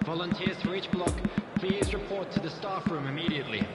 Volunteers for each block, please report to the staff room immediately.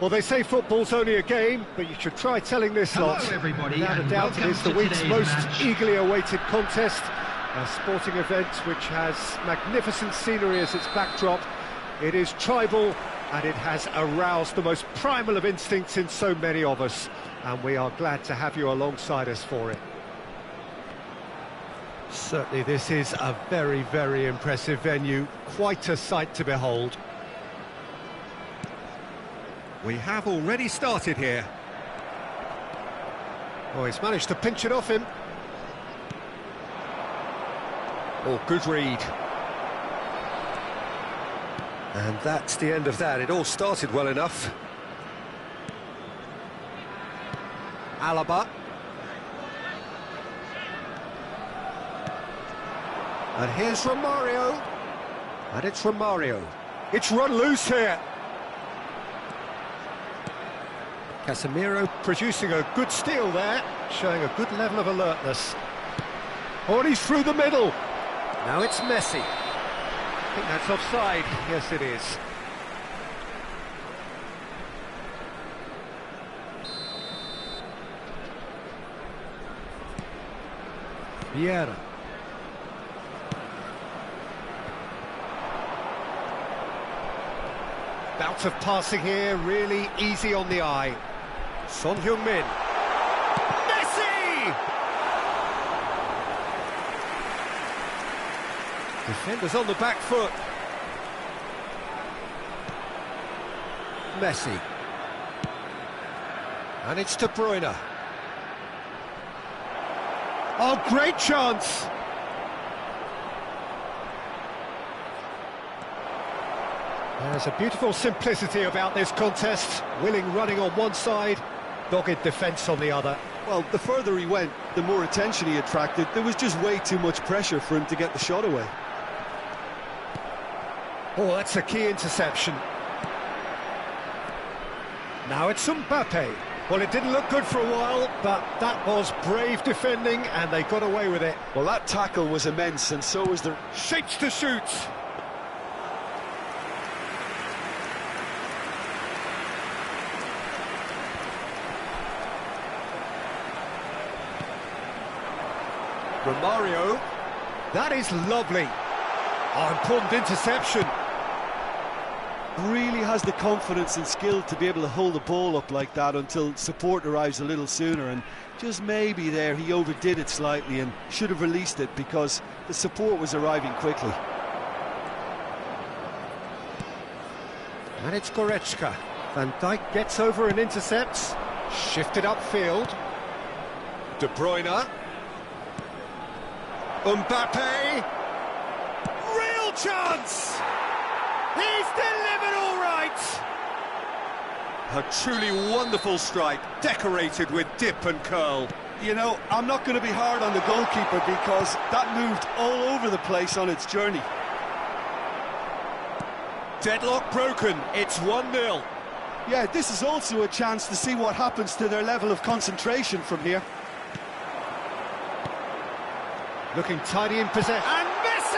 Well, they say football's only a game, but you should try telling this lot. Hello everybody, Without a doubt, it is the week's most eagerly awaited contest. A sporting event which has magnificent scenery as its backdrop. It is tribal, and it has aroused the most primal of instincts in so many of us. And we are glad to have you alongside us for it. Certainly this is a very, very impressive venue. Quite a sight to behold. We have already started here. Oh, he's managed to pinch it off him. Oh, good read. And that's the end of that. It all started well enough. Alaba. And here's Romario. And it's Romario. It's run loose here. Casemiro producing a good steal there, showing a good level of alertness. Oh, and he's through the middle. Now it's Messi. I think that's offside. Yes, it is. Vieira. Bout of passing here, really easy on the eye. Son Heung-min. Messi! Defenders on the back foot. Messi. And it's De Bruyne. Oh, great chance! There's a beautiful simplicity about this contest. Willing running on one side, dogged defence on the other. Well, the further he went, the more attention he attracted. There was just way too much pressure for him to get the shot away. Oh, that's a key interception. Now it's Mbappe. Well, it didn't look good for a while, but that was brave defending, and they got away with it. Well, that tackle was immense, and so was the... Shapes to shoot. Romario, that is lovely. Oh, important interception. Really has the confidence and skill to be able to hold the ball up like that until support arrives a little sooner, and just maybe there he overdid it slightly and should have released it because the support was arriving quickly. And it's Goretzka. Van Dijk gets over and intercepts. Shifted upfield. De Bruyne. Mbappe, real chance! He's delivered all right! A truly wonderful strike, decorated with dip and curl. You know, I'm not going to be hard on the goalkeeper because that moved all over the place on its journey. Deadlock broken, it's 1-0. Yeah, this is also a chance to see what happens to their level of concentration from here. Looking tidy in possession. And Messi!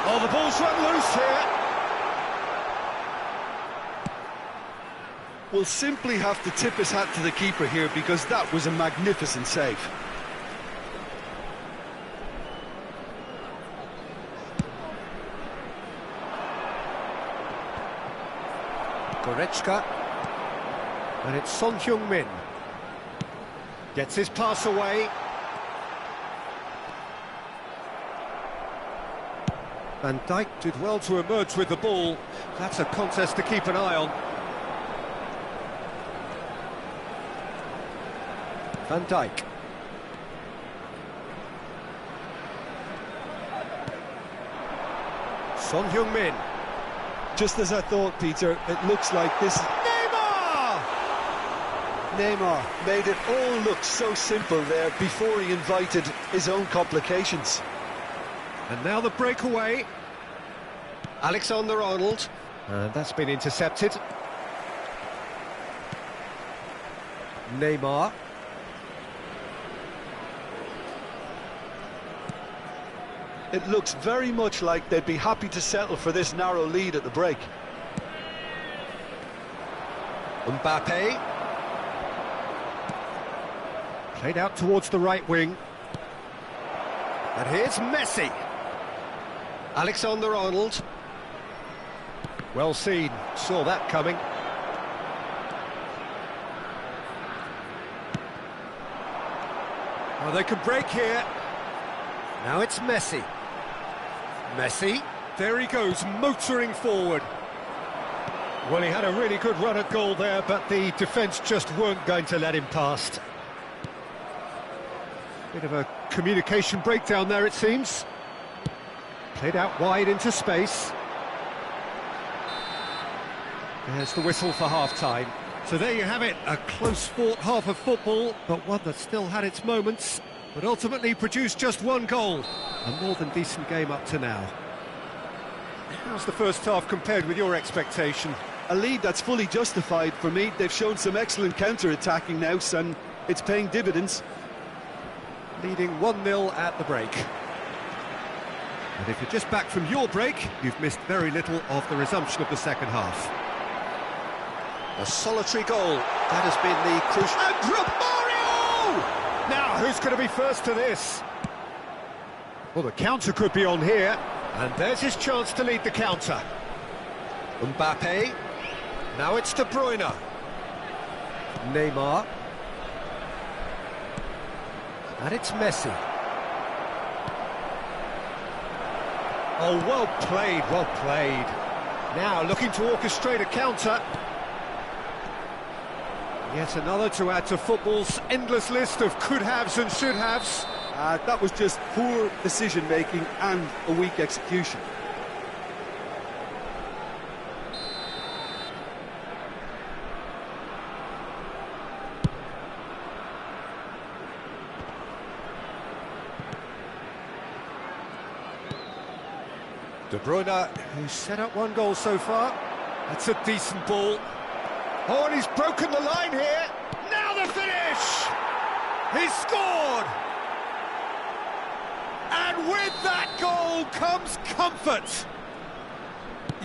Oh, the ball's run loose here. Will simply have to tip his hat to the keeper here because that was a magnificent save. Goretzka. And it's Son Heung-min. Gets his pass away. Van Dijk did well to emerge with the ball. That's a contest to keep an eye on. Van Dijk. Son Heung-min. Just as I thought, Peter, it looks like this... Neymar! Neymar made it all look so simple there before he invited his own complications. And now the breakaway. Alexander-Arnold. And that's been intercepted. Neymar. It looks very much like they'd be happy to settle for this narrow lead at the break. Mbappe. Played out towards the right wing. And here's Messi. Alexander-Arnold. Well seen, saw that coming. Oh, they can break here. Now it's Messi. Messi, there he goes, motoring forward. Well, he had a really good run at goal there, but the defence just weren't going to let him past. Bit of a communication breakdown there, it seems. Played out wide into space. There's the whistle for half-time. So there you have it, a close-fought half of football, but one that still had its moments, but ultimately produced just one goal. A more than decent game up to now. How's the first half compared with your expectation? A lead that's fully justified for me. They've shown some excellent counter-attacking now, and it's paying dividends. Leading 1-0 at the break. And if you're just back from your break, you've missed very little of the resumption of the second half. A solitary goal. That has been the crucial... And Romario! Now, who's going to be first to this? Well, the counter could be on here. And there's his chance to lead the counter. Mbappe. Now it's De Bruyne. Neymar. And it's Messi. Oh, well played, well played. Now looking to orchestrate a counter. Yet another to add to football's endless list of could-haves and should-haves. That was just poor decision-making and a weak execution. De Bruyne, who's set up one goal so far. That's a decent ball. Oh, and he's broken the line here. Now the finish! He's scored! And with that goal comes comfort.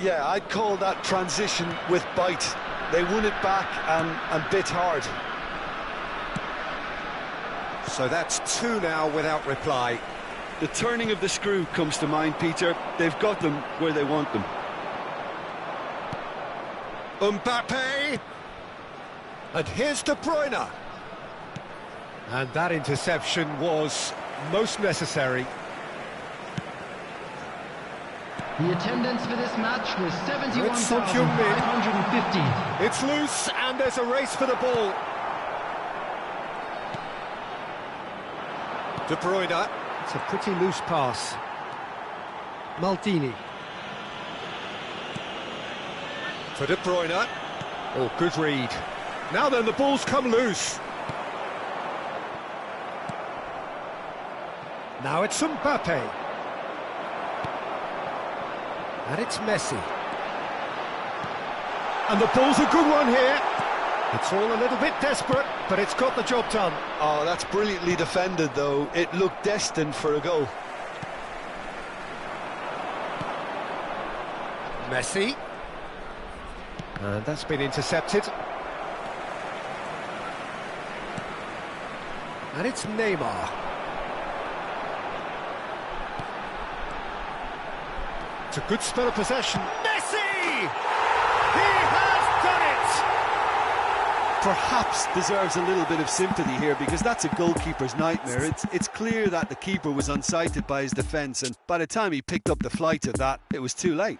Yeah, I'd call that transition with bite. They won it back and bit hard. So that's two now without reply. The turning of the screw comes to mind, Peter. They've got them where they want them. Mbappe! And here's De Bruyne. And that interception was most necessary. The attendance for this match was 71,550. It's loose and there's a race for the ball. De Bruyne. It's a pretty loose pass. Maldini. For De Bruyne. Oh, good read. Now then, the ball's come loose. Now it's Mbappe. And it's Messi. And the ball's a good one here. It's all a little bit desperate, but it's got the job done. Oh, that's brilliantly defended, though. It looked destined for a goal. Messi. And that's been intercepted. And it's Neymar. It's a good spell of possession. Messi! He has done it! Perhaps deserves a little bit of sympathy here, because that's a goalkeeper's nightmare. It's clear that the keeper was unsighted by his defence, and by the time he picked up the flight of that, it was too late.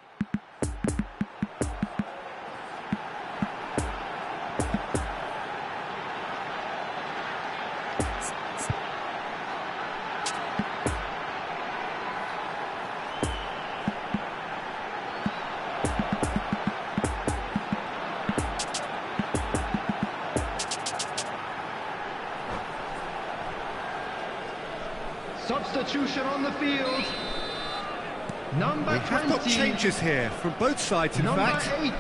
Substitution on the field. Number We have 20. got changes here from both sides, in Number fact. 8.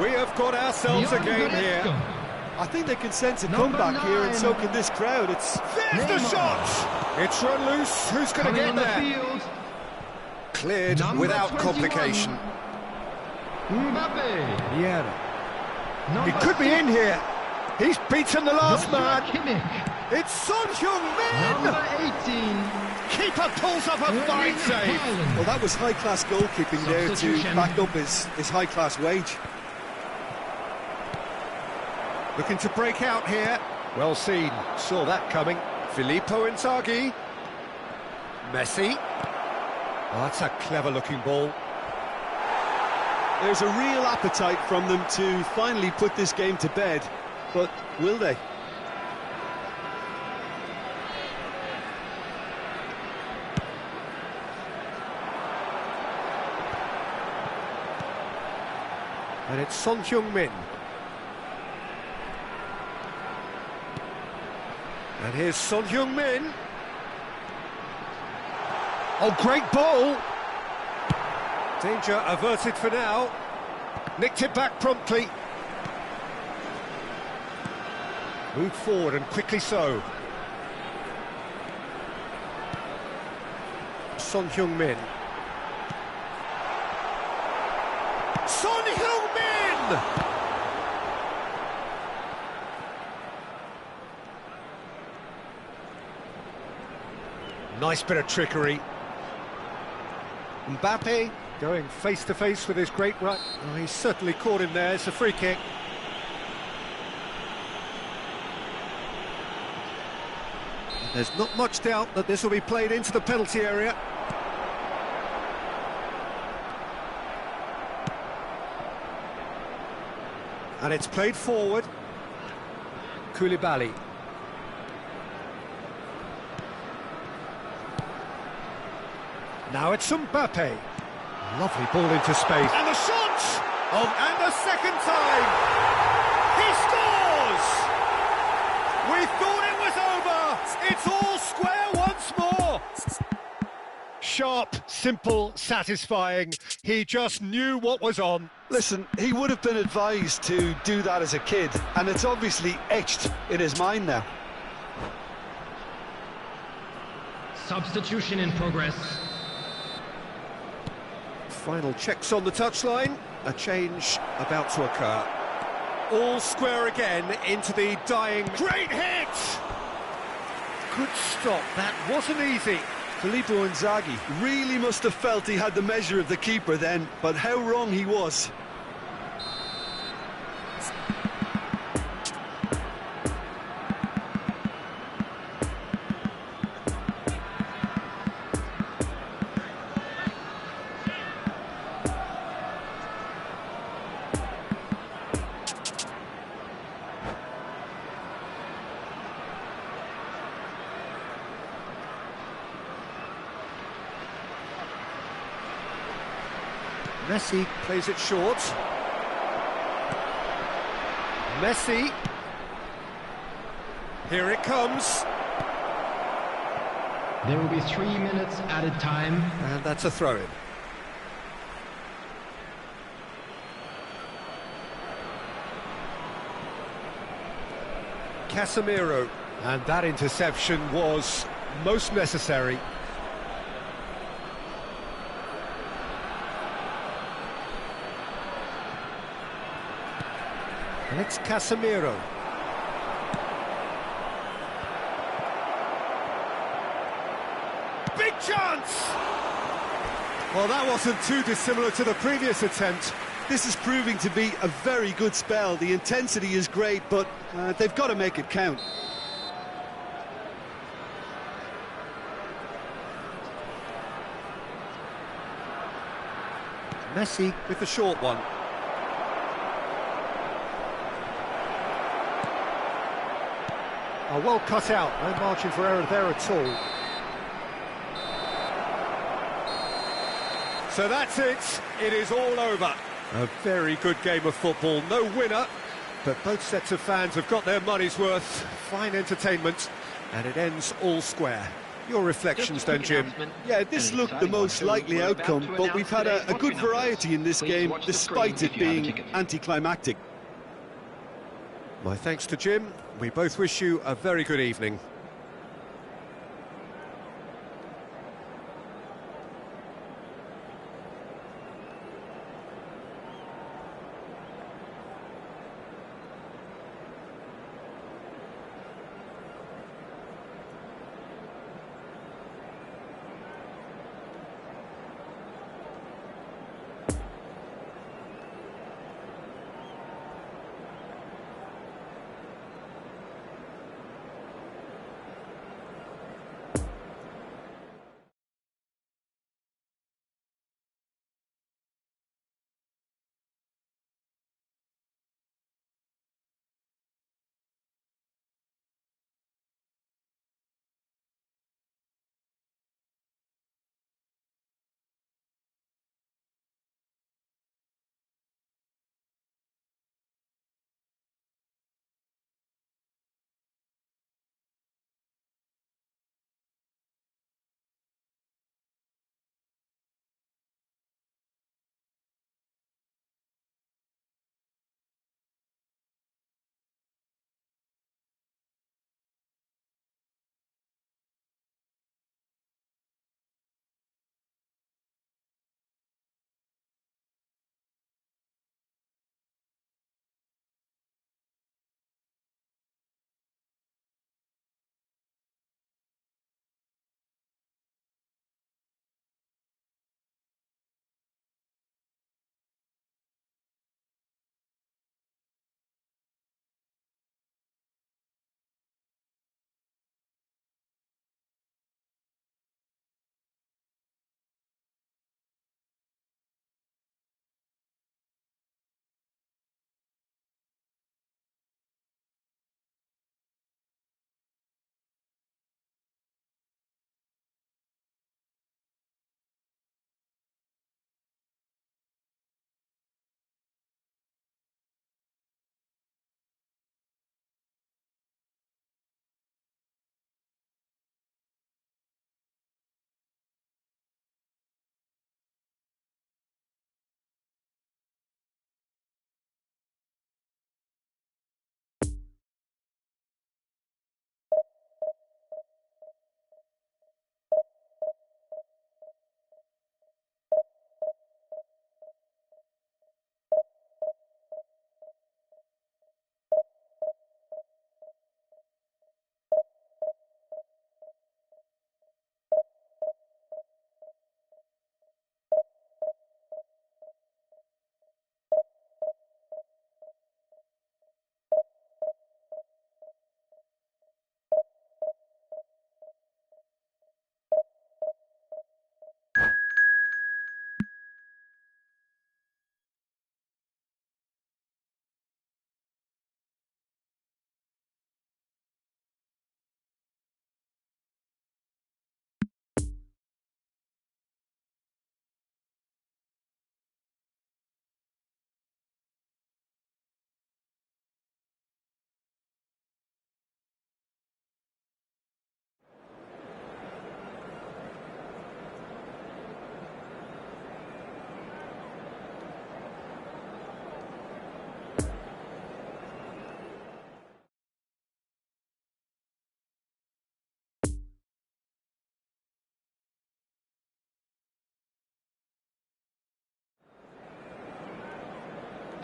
We have got ourselves a game here. I think they can sense a Number comeback here, and 9. so can this crowd. It's There's the Neymar. shot! It's run loose. Who's going to Coming get on the there? field. Cleared Number without 21. complication. Mbappe. Yeah. He Number could be 6. in here. He's beaten the last man. Kimmich. It's Son Heung-min! Number 18. Keeper pulls up a fine Erling save. Haaland. Well, that was high-class goalkeeping there to Substitution. back up his high-class wage. Looking to break out here. Well seen. Saw that coming. Filippo Inzaghi. Messi. Oh, that's a clever-looking ball. There's a real appetite from them to finally put this game to bed, but will they? And it's Son Heung-min. And here's Son Heung-min. Oh, great ball! Danger averted for now. Nicked it back promptly. Moved forward and quickly so. Son Heung-min. Son Heung-min! Nice bit of trickery. Mbappe going face-to-face with his great right. Oh, he's certainly caught him there. It's a free kick. There's not much doubt that this will be played into the penalty area. And it's played forward. Koulibaly. Now it's Mbappe. Lovely ball into space. And the shot! Oh, and the second time! He scores! We thought it was over! It's all square once more! Sharp, simple, satisfying. He just knew what was on. Listen, he would have been advised to do that as a kid, and it's obviously etched in his mind now. Substitution in progress. Final checks on the touchline. A change about to occur. All square again into the dying... Great hit! Good stop. That wasn't easy. Filippo Inzaghi really must have felt he had the measure of the keeper then, but how wrong he was. Messi plays it short. Messi. Here it comes. There will be 3 minutes added time. And that's a throw-in. Casemiro. And that interception was most necessary. And it's Casemiro. Big chance! Well, that wasn't too dissimilar to the previous attempt. This is proving to be a very good spell. The intensity is great, but they've got to make it count. Messi with the short one. Oh, well cut out, no margin for error there at all. So that's it. It is all over. A very good game of football. No winner, but both sets of fans have got their money's worth. Fine entertainment, and it ends all square. Your reflections then, Jim? Yeah, this looked the most likely outcome, but we've had a good variety in this game, despite it being anticlimactic. My thanks to Jim. We both wish you a very good evening.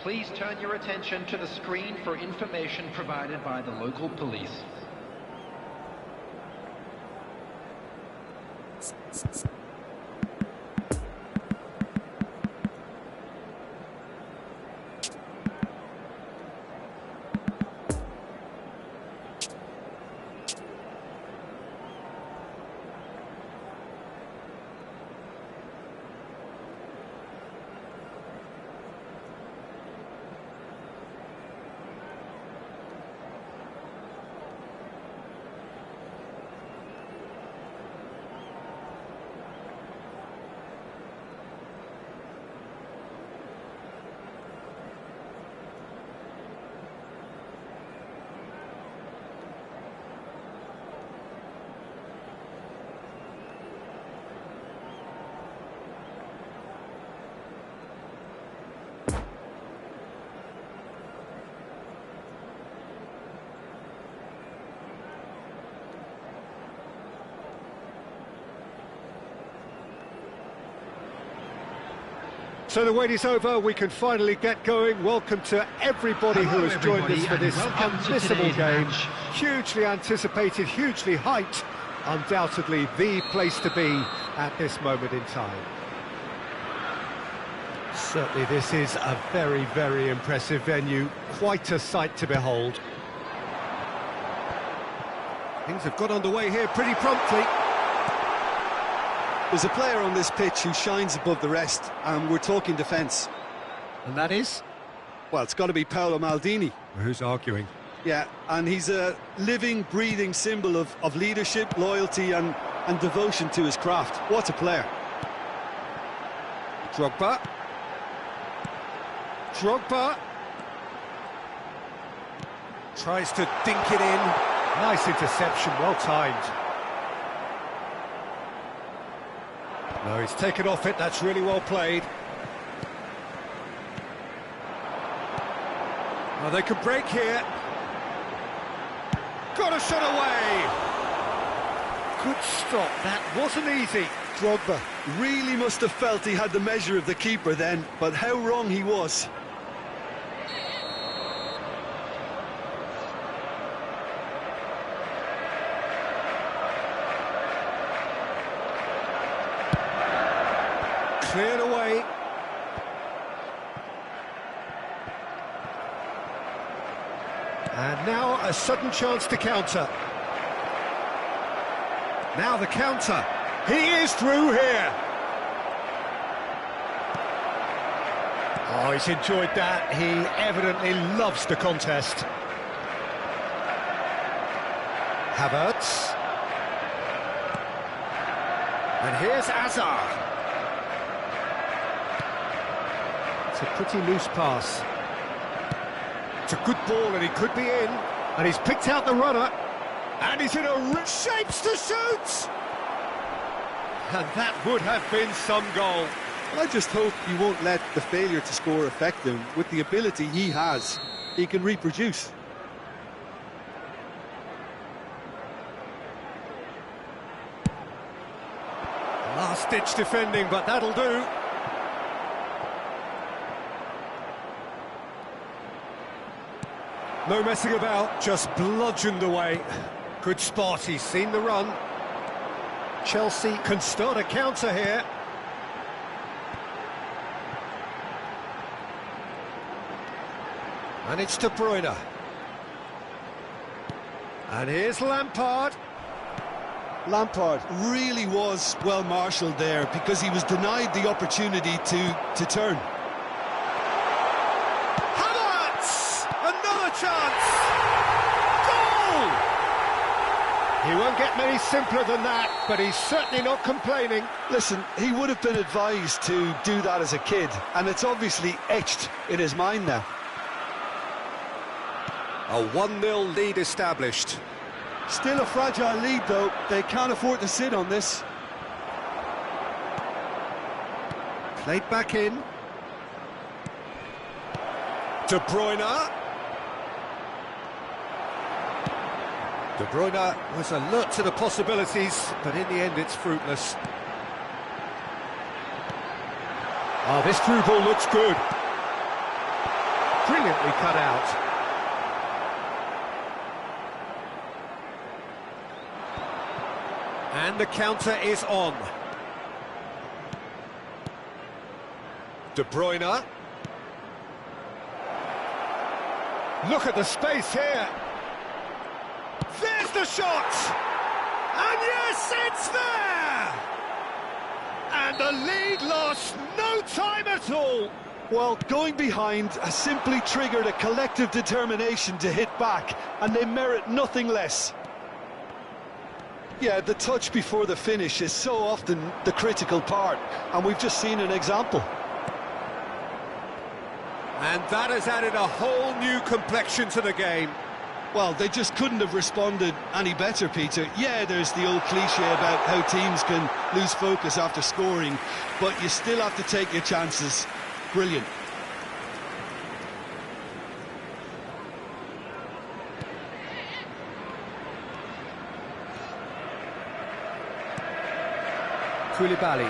Please turn your attention to the screen for information provided by the local police. So the wait is over, we can finally get going. Welcome to everybody who has joined us for this unmissable game. Hugely anticipated, hugely hyped, undoubtedly the place to be at this moment in time. Certainly this is a very, very impressive venue, quite a sight to behold. Things have got underway here pretty promptly. There's a player on this pitch who shines above the rest, and we're talking defence. And that is? Well, it's got to be Paolo Maldini. Who's arguing? Yeah, and he's a living, breathing symbol of leadership, loyalty and devotion to his craft. What a player. Drogba. Tries to dink it in. Nice interception, well timed. No, he's taken off it, that's really well played. Oh, they could break here. Got a shot away. Good stop, that wasn't easy. Drogba really must have felt he had the measure of the keeper then, but how wrong he was. Cleared away. And now a sudden chance to counter. Now the counter. He is through here. Oh, he's enjoyed that. He evidently loves the contest. Havertz. And here's Hazard. It's a pretty loose pass. It's a good ball and he could be in. And he's picked out the runner. And he's in a shapes to shoot! And that would have been some goal. I just hope he won't let the failure to score affect him. With the ability he has, he can reproduce. Last-ditch defending, but that'll do. No messing about, just bludgeoned away. Good spot, he's seen the run. Chelsea can start a counter here. And it's De Bruyne. And here's Lampard. Lampard really was well marshalled there because he was denied the opportunity to turn. Havertz! Another chance! Goal! He won't get many simpler than that, but he's certainly not complaining. Listen, he would have been advised to do that as a kid, and it's obviously etched in his mind now. A 1-0 lead established. Still a fragile lead, though. They can't afford to sit on this. Played back in. De Bruyne. De Bruyne was alert to the possibilities, but in the end it's fruitless. Oh, this through ball looks good. Brilliantly cut out. And the counter is on. De Bruyne. Look at the space here. There's the shot! And yes, it's there! And the lead lost no time at all. Well, going behind has simply triggered a collective determination to hit back, and they merit nothing less. Yeah, the touch before the finish is so often the critical part, and we've just seen an example. And that has added a whole new complexion to the game. Well, they just couldn't have responded any better, Peter. Yeah, there's the old cliche about how teams can lose focus after scoring, but you still have to take your chances. Brilliant. Koulibaly.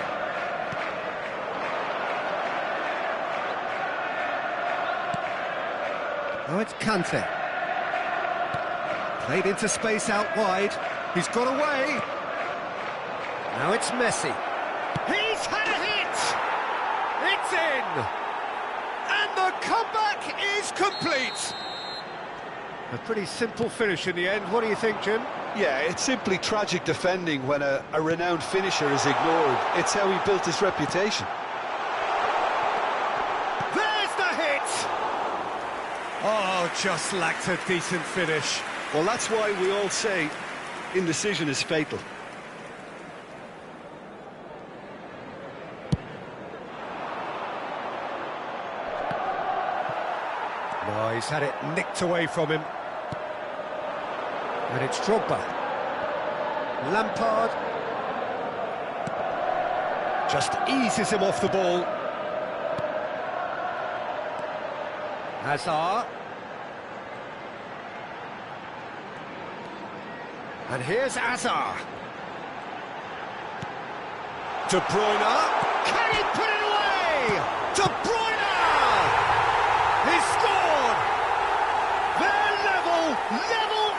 Oh, it's Kante. Played into space out wide. He's got away. Now it's Messi. He's had a hit! It's in! And the comeback is complete! A pretty simple finish in the end. What do you think, Jim? Yeah, it's simply tragic defending when a renowned finisher is ignored. It's how he built his reputation. There's the hit! Oh, just lacked a decent finish. Well, that's why we all say indecision is fatal. No, he's had it nicked away from him. And it's Drogba. Lampard. Just eases him off the ball. Hazard. And here's Hazard. De Bruyne. Can he put it away? De Bruyne! He's scored! They're level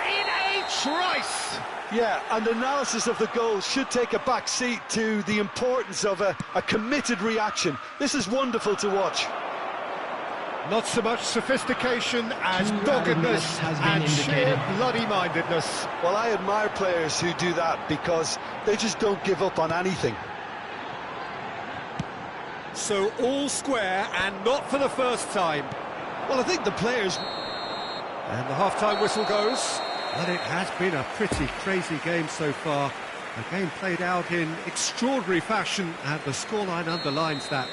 in a trice! Yeah, and analysis of the goal should take a back seat to the importance of a committed reaction. This is wonderful to watch. Not so much sophistication as doggedness and sheer bloody-mindedness. Well, I admire players who do that because they just don't give up on anything. So all square and not for the first time. Well, I think the players... And the half-time whistle goes. But it has been a pretty crazy game so far. A game played out in extraordinary fashion, and the scoreline underlines that.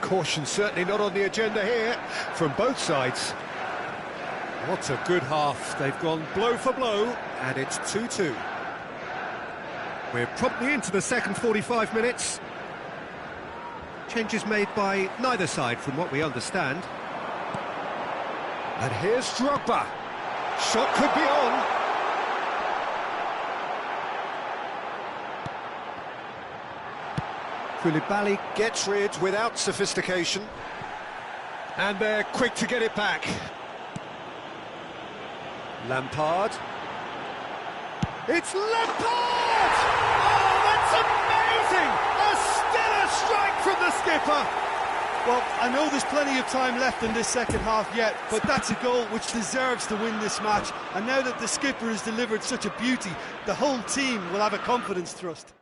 Caution certainly not on the agenda here from both sides. What a good half. They've gone blow for blow, and it's 2-2. We're promptly into the second 45 minutes. Changes made by neither side from what we understand. And here's Drogba. Shot could be on. Koulibaly gets rid without sophistication. And they're quick to get it back. Lampard. It's Lampard! Oh, that's amazing! A stellar strike from the skipper! Well, I know there's plenty of time left in this second half yet, but that's a goal which deserves to win this match. And now that the skipper has delivered such a beauty, the whole team will have a confidence thrust.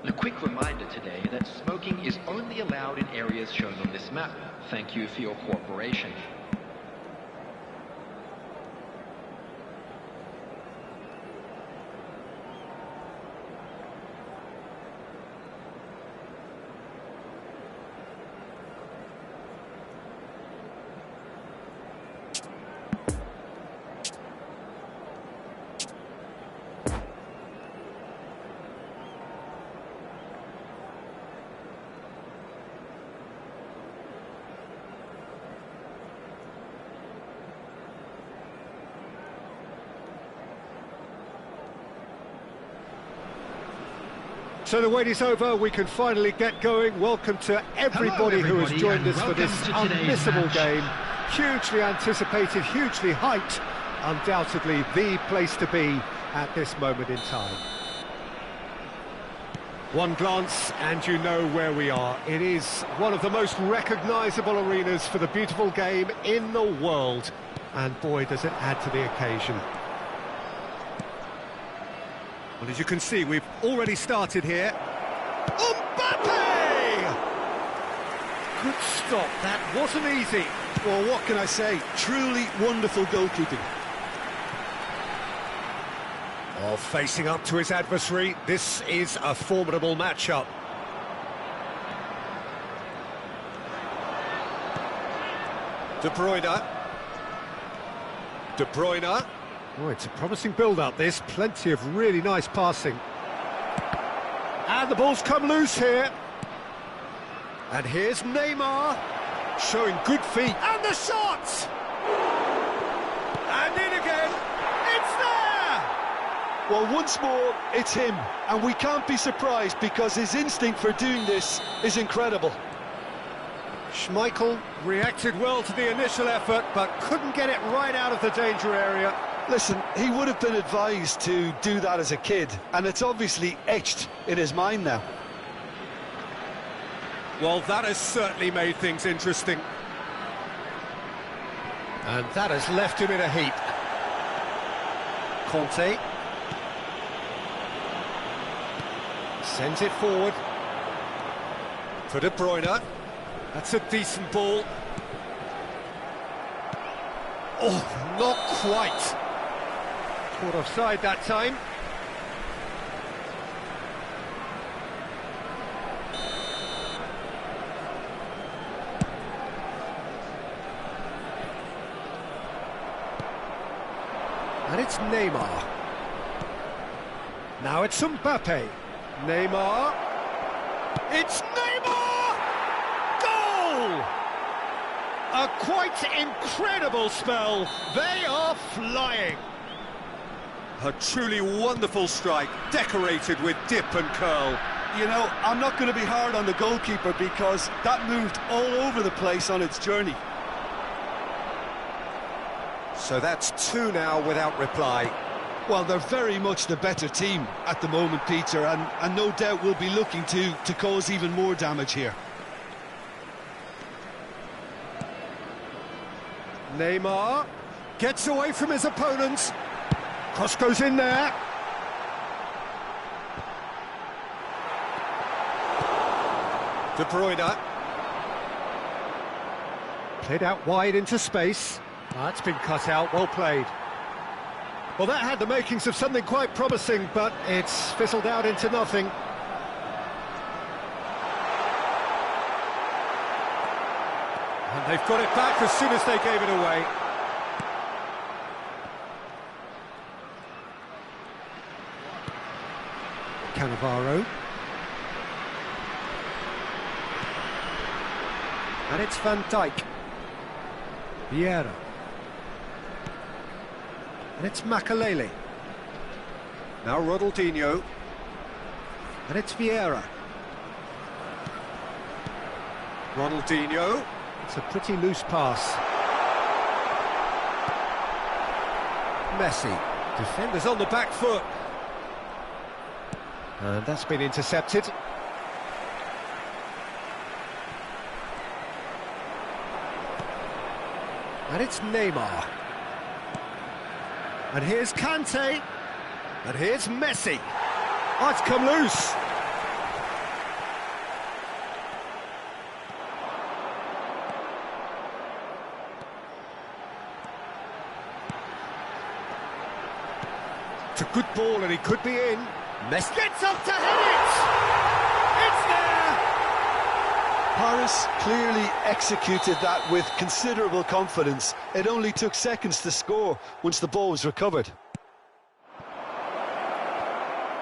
A quick reminder today that smoking is only allowed in areas shown on this map. Thank you for your cooperation. So the wait is over, we can finally get going. Welcome to everybody who has joined us for this unmissable game. Hugely anticipated, hugely hyped, undoubtedly the place to be at this moment in time. One glance and you know where we are. It is one of the most recognisable arenas for the beautiful game in the world. And boy, does it add to the occasion. Well, as you can see, we've already started here. Mbappe! Good stop, that wasn't easy. Well, what can I say? Truly wonderful goalkeeping. Oh, facing up to his adversary, this is a formidable matchup. De Bruyne. De Bruyne. Oh, it's a promising build-up, this. Plenty of really nice passing. And the ball's come loose here. And here's Neymar, showing good feet. And the shot! And in again. It's there! Well, once more, it's him. And we can't be surprised because his instinct for doing this is incredible. Schmeichel reacted well to the initial effort, but couldn't get it right out of the danger area. Listen, he would have been advised to do that as a kid, and it's obviously etched in his mind now. Well, that has certainly made things interesting. And that has left him in a heap. Conte. Sends it forward. For De Bruyne. That's a decent ball. Oh, not quite. Caught offside that time. And it's Neymar. Now it's Mbappe. Neymar. It's Neymar! Goal! A quite incredible spell. They are flying. A truly wonderful strike, decorated with dip and curl. You know, I'm not going to be hard on the goalkeeper because that moved all over the place on its journey. So that's two now without reply. Well, they're very much the better team at the moment, Peter, and no doubt will be looking to cause even more damage here. Neymar gets away from his opponents. Cross goes in there. De Bruyne. Played out wide into space. That's been cut out, well played. Well, that had the makings of something quite promising, but it's fizzled out into nothing. And they've got it back as soon as they gave it away. Cannavaro. And it's Van Dijk. Vieira. And it's Makalele. Now Ronaldinho. And it's Vieira. Ronaldinho. It's a pretty loose pass. Messi. Defenders on the back foot. And that's been intercepted. And it's Neymar. And here's Kante. And here's Messi. Oh, it's come loose. It's a good ball and he could be in. Messi gets up to hit it! It's there! Paris clearly executed that with considerable confidence. It only took seconds to score once the ball was recovered.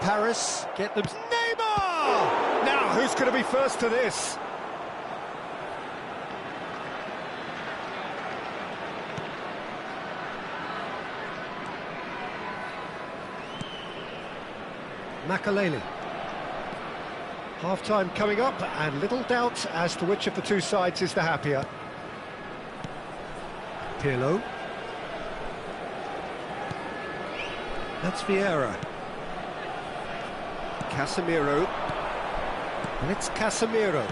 Paris get them. Neymar! Now, who's going to be first to this? Makaleli. Half-time coming up, and little doubt as to which of the two sides is the happier. Pirlo. That's Vieira. Casemiro. And it's Casemiro.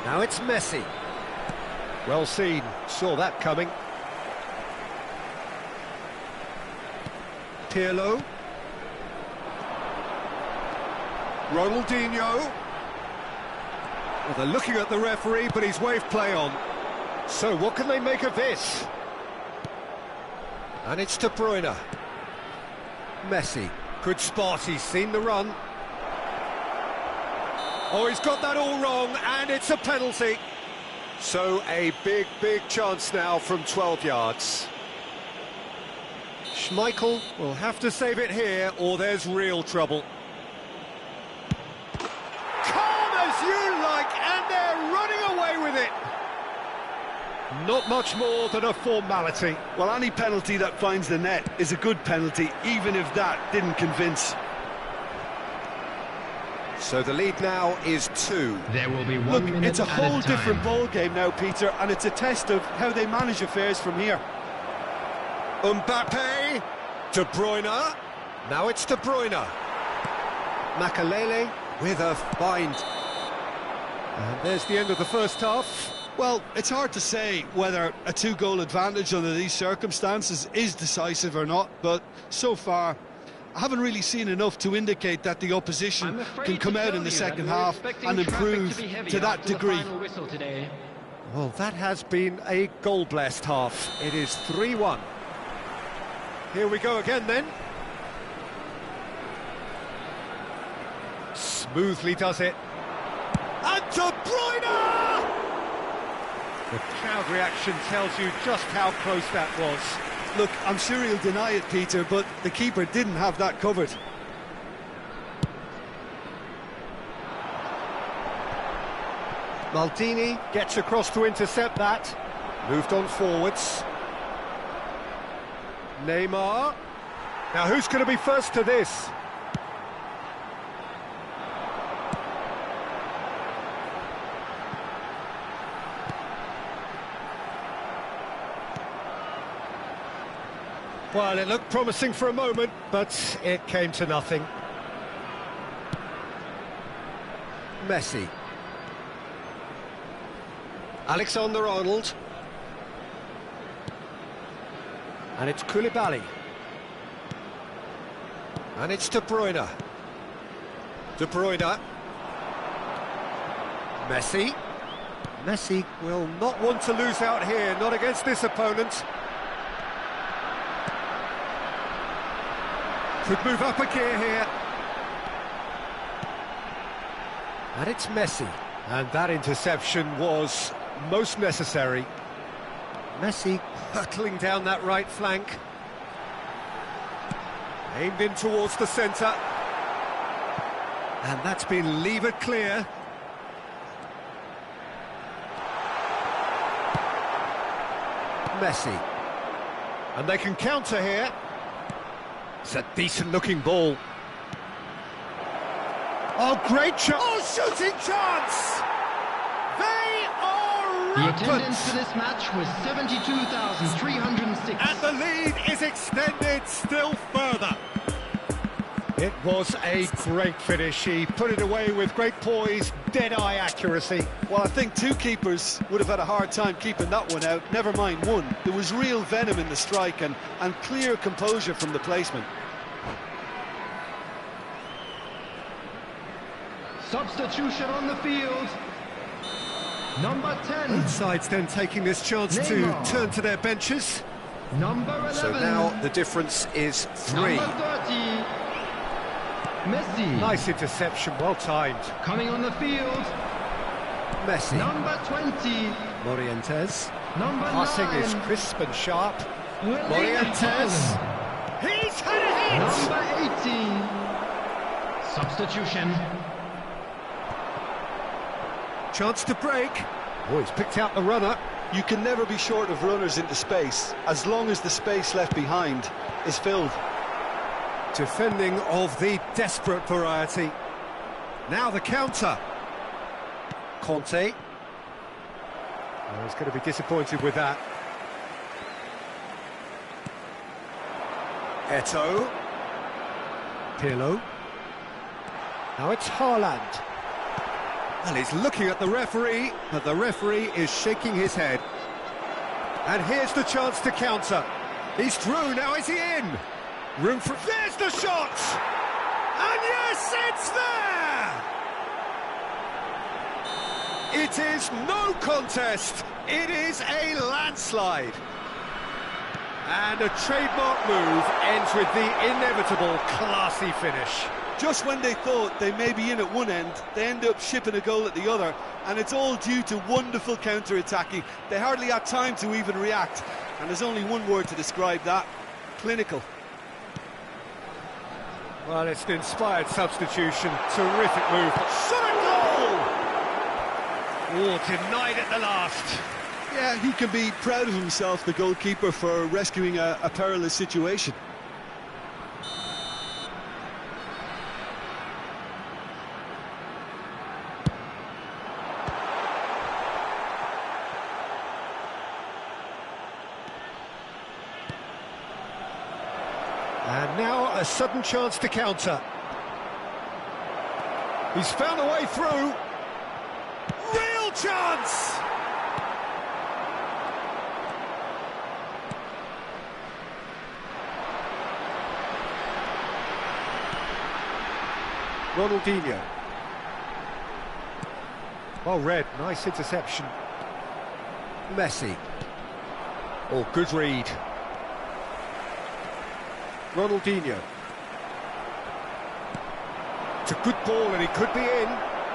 Now it's Messi. Well seen, saw that coming. Pirlo. Ronaldinho. Well, they're looking at the referee, but he's waved play on. So what can they make of this? And it's De Bruyne. Messi. Good spot, he's seen the run. Oh, he's got that all wrong, and it's a penalty. So a big, big chance now from 12 yards. Schmeichel will have to save it here, or there's real trouble. And they're running away with it. Not much more than a formality. Well, any penalty that finds the net is a good penalty, even if that didn't convince. So the lead now is 2. There will be 1 Look, minute it's a whole at different time. ball game now, Peter, and it's a test of how they manage affairs from here. Mbappe. De Bruyne. Now it's De Bruyne. Makaleli with a bind. And there's the end of the first half. Well, it's hard to say whether a 2-goal advantage under these circumstances is decisive or not, but so far I haven't really seen enough to indicate that the opposition can come out in the second half and improve to that degree. Well, that has been a goal-blessed half. It is 3-1. Here we go again then. Smoothly does it. And De Bruyne! The crowd reaction tells you just how close that was. Look, I'm sure he'll deny it, Peter, but the keeper didn't have that covered. Maldini gets across to intercept that. Moved on forwards. Neymar. Now who's going to be first to this? Well, it looked promising for a moment, but it came to nothing. Messi. Alexander-Arnold. And it's Koulibaly. And it's De Bruyne. De Bruyne. Messi. Messi will not want to lose out here, not against this opponent. Could move up a gear here. And it's Messi. And that interception was most necessary. Messi hurtling down that right flank. Aimed in towards the centre. And that's been levered clear. Messi. And they can counter here. It's a decent-looking ball. Oh, great chance! Oh, shooting chance! They are The rampant! attendance for this match was 72,306. And the lead is extended still further. It was a great finish. He put it away with great poise, dead-eye accuracy. Well, I think two keepers would have had a hard time keeping that one out, never mind one. There was real venom in the strike and clear composure from the placement. Substitution on the field. Number 10. Both sides then taking this chance Neymar. to turn to their benches. Number 11. So now the difference is 3. Number 30. Messi. Nice interception, well timed. Coming on the field. Messi. Number 20. Morientes. Number Passing 9. is crisp and sharp. Willing Morientes. He's had a hit! Number 18. Substitution. Chance to break. Oh, he's picked out the runner. You can never be short of runners into space, as long as the space left behind is filled. Defending of the desperate variety. Now the counter. Conte. Oh, he's going to be disappointed with that. Eto'o. Pirlo. Now it's Haaland. And he's looking at the referee, but the referee is shaking his head. And here's the chance to counter. He's through, now is he in? Room for... There's the shot! And yes, it's there! It is no contest. It is a landslide. And a trademark move ends with the inevitable classy finish. Just when they thought they may be in at one end, they end up shipping a goal at the other, and it's all due to wonderful counter-attacking. They hardly had time to even react, and there's only one word to describe that: clinical. Well, it's an inspired substitution, terrific move. Shot a goal! Oh, denied at the last. Yeah, he can be proud of himself, the goalkeeper, for rescuing a perilous situation. And now a sudden chance to counter. He's found a way through. Real chance! Ronaldinho. Well read, nice interception. Messi. Oh, good read. Ronaldinho. It's a good ball and he could be in.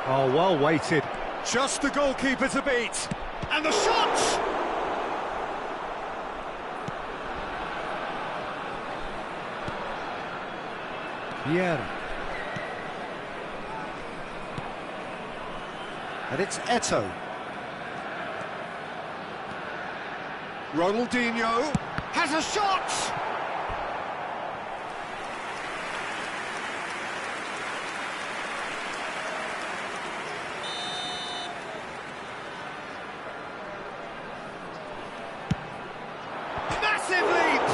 Oh, well weighted. Just the goalkeeper to beat. And the shot! Vieira. And it's Eto'o. Ronaldinho has a shot! Massive leap!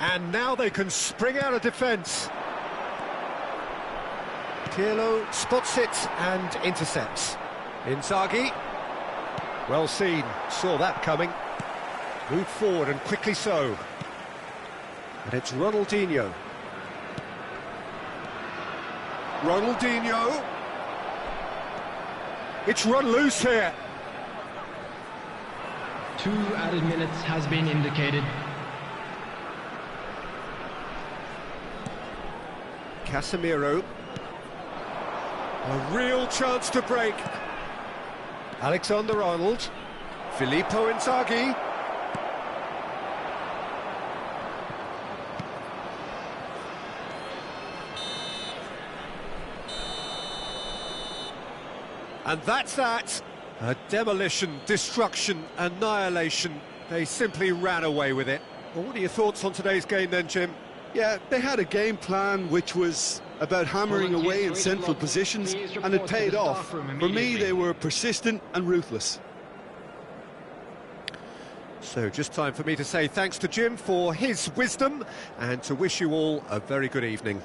And now they can spring out of defence. Pirlo spots it and intercepts. Inzaghi. Well seen, saw that coming. Moved forward and quickly so. And it's Ronaldinho. Ronaldinho. It's run loose here. 2 added minutes has been indicated. Casemiro. A real chance to break. Alexander-Arnold. Filippo Inzaghi. And that's that. A demolition, destruction, annihilation. They simply ran away with it. Well, what are your thoughts on today's game then, Jim? Yeah, they had a game plan which was about hammering away in central positions, and it paid off. For me, they were persistent and ruthless. So just time for me to say thanks to Jim for his wisdom and to wish you all a very good evening.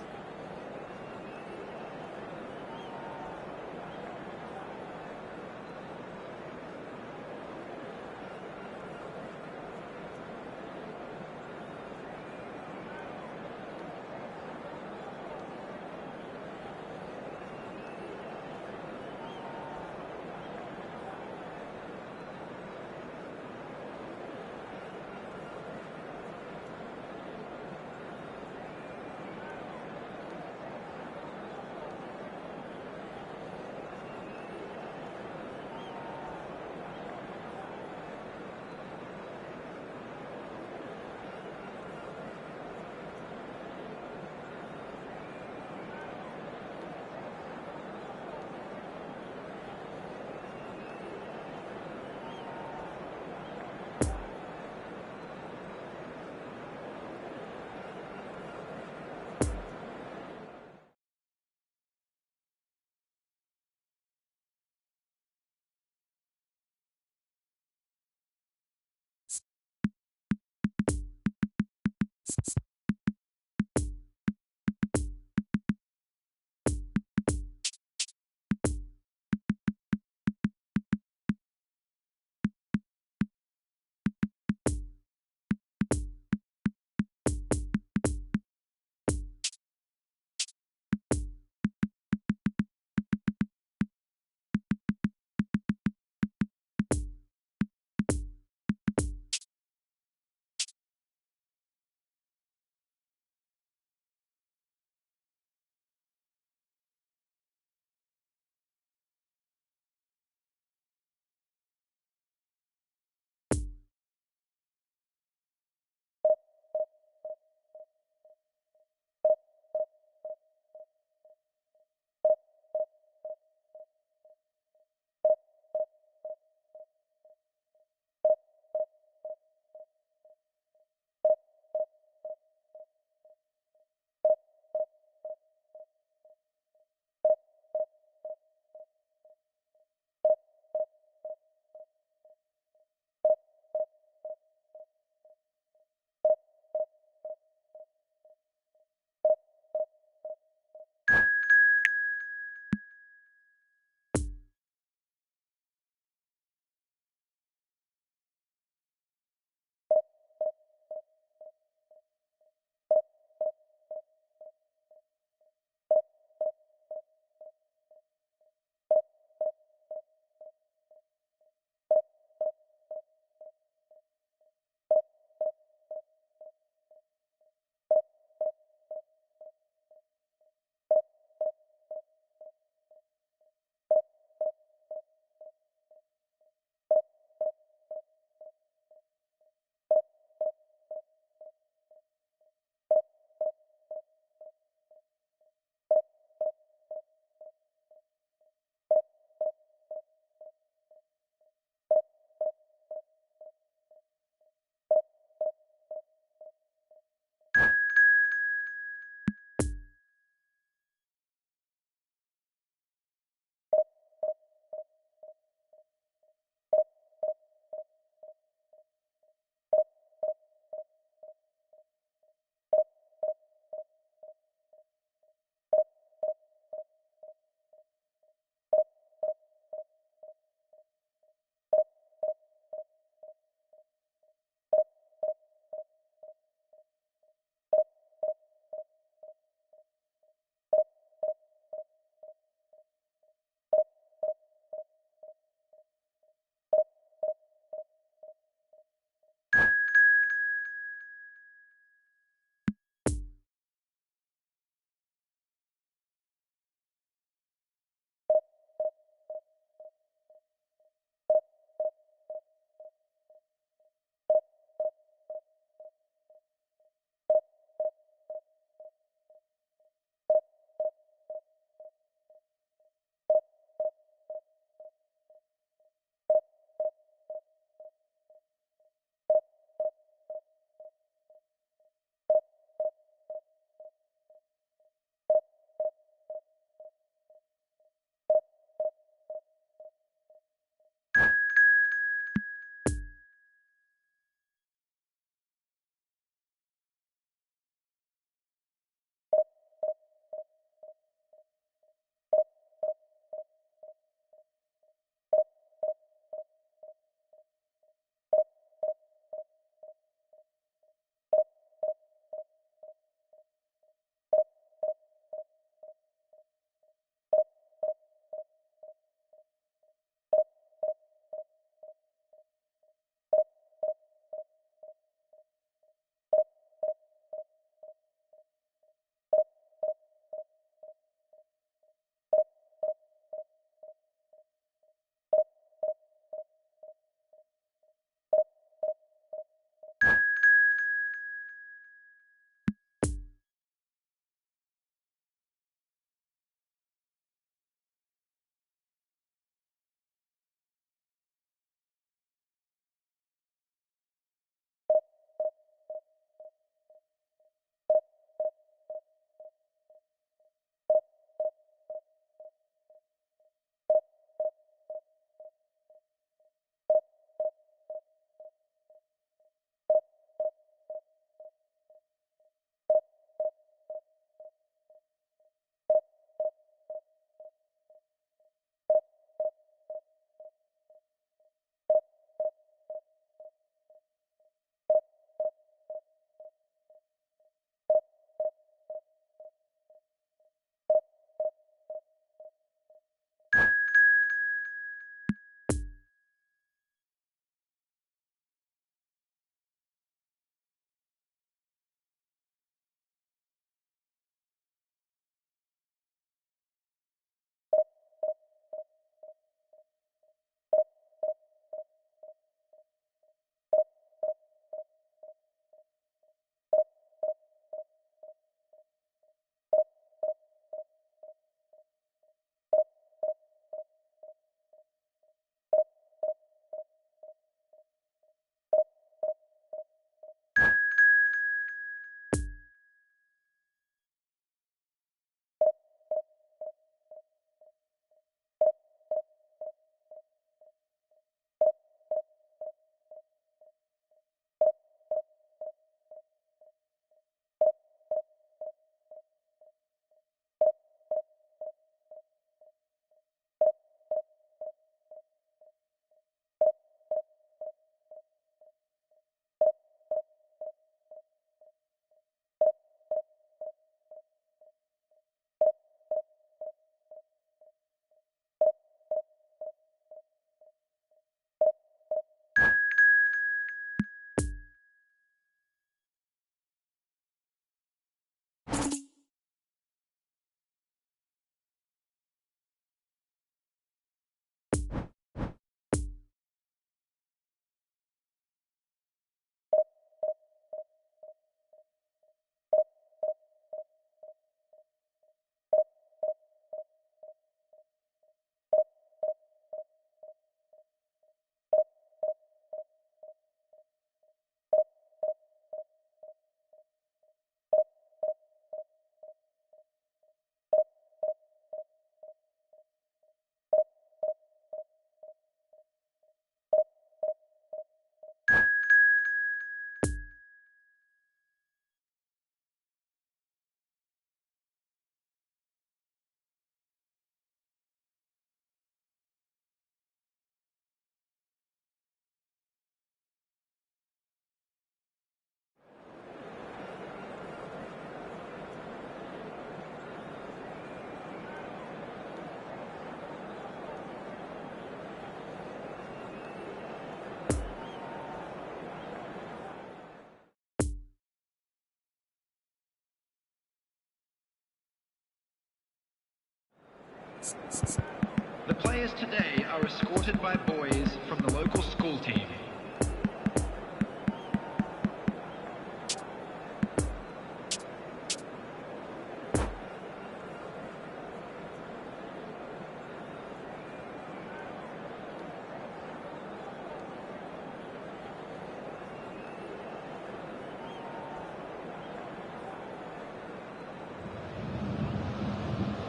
The players today are escorted by boys from the local school team.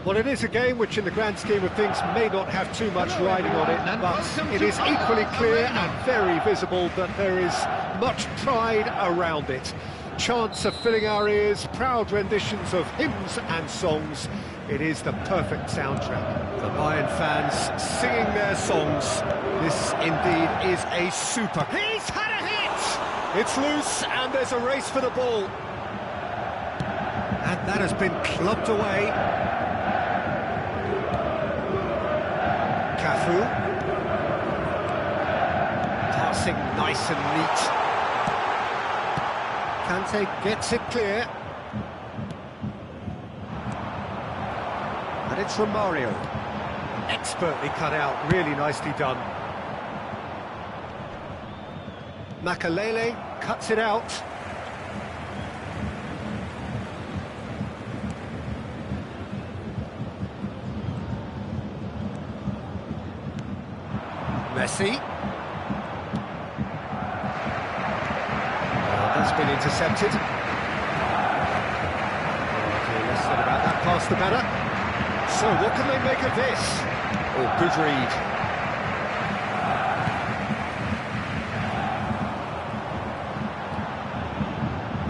Well, it is a game which, in the grand scheme of things, may not have too much riding on it, but it is equally clear and very visible that there is much pride around it. Chants are filling our ears, proud renditions of hymns and songs. It is the perfect soundtrack. The Bayern fans singing their songs. This indeed is a super. He's had a hit! It's loose and there's a race for the ball. And that has been clubbed away. Cafu. Passing nice and neat. Kante gets it clear. And it's Romario. Expertly cut out, really nicely done. Makalele cuts it out. Messi. That's been intercepted. Okay, less said about that pass, the better. So, what can they make of this? Oh, good read.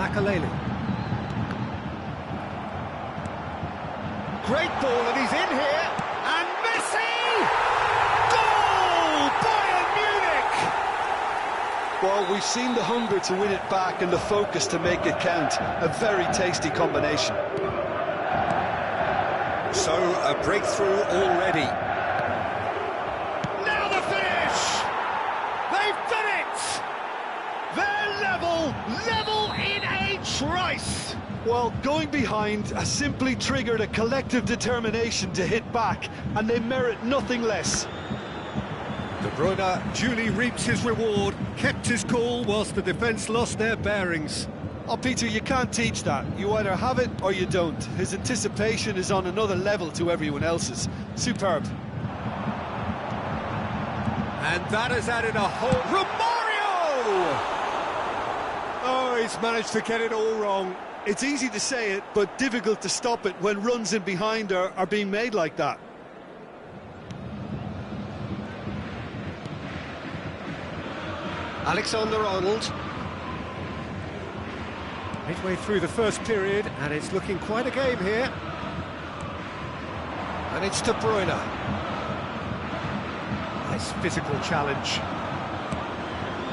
Makalele. Great ball, and he's in here. And Messi! Well, we've seen the hunger to win it back and the focus to make it count. A very tasty combination. So, a breakthrough already. Now the finish! They've done it! They're level in a trice! Well, going behind has simply triggered a collective determination to hit back, and they merit nothing less. De Bruyne duly reaps his reward, kept his cool whilst the defence lost their bearings. Oh, Peter, you can't teach that. You either have it or you don't. His anticipation is on another level to everyone else's. Superb. And that has added a whole... Romario! Oh, he's managed to get it all wrong. It's easy to say it, but difficult to stop it when runs in behind are being made like that. Alexander-Arnold. Midway through the first period, and it's looking quite a game here. And it's De Bruyne. Nice physical challenge.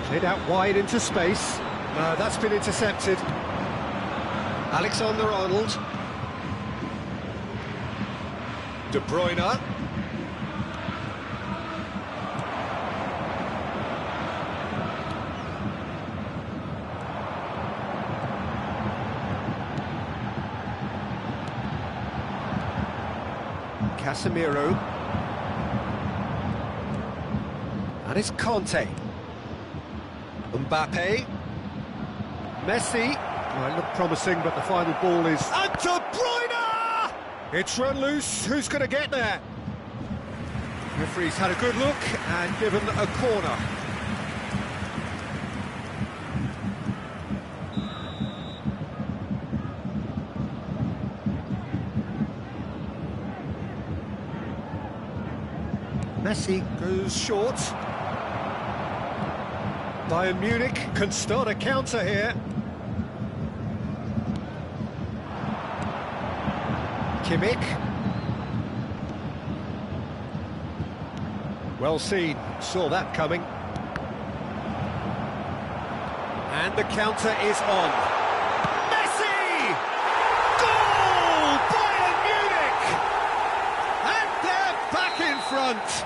Played out wide into space. That's been intercepted. Alexander-Arnold. De Bruyne. Casemiro. And it's Conte. Mbappe. Messi. Oh, it looked promising, but the final ball is... And De Bruyne! It's run loose. Who's going to get there? Referee's had a good look and given a corner. Messi goes short. Bayern Munich can start a counter here. Kimmich. Well seen, saw that coming. And the counter is on. Messi! Goal! Bayern Munich! And they're back in front.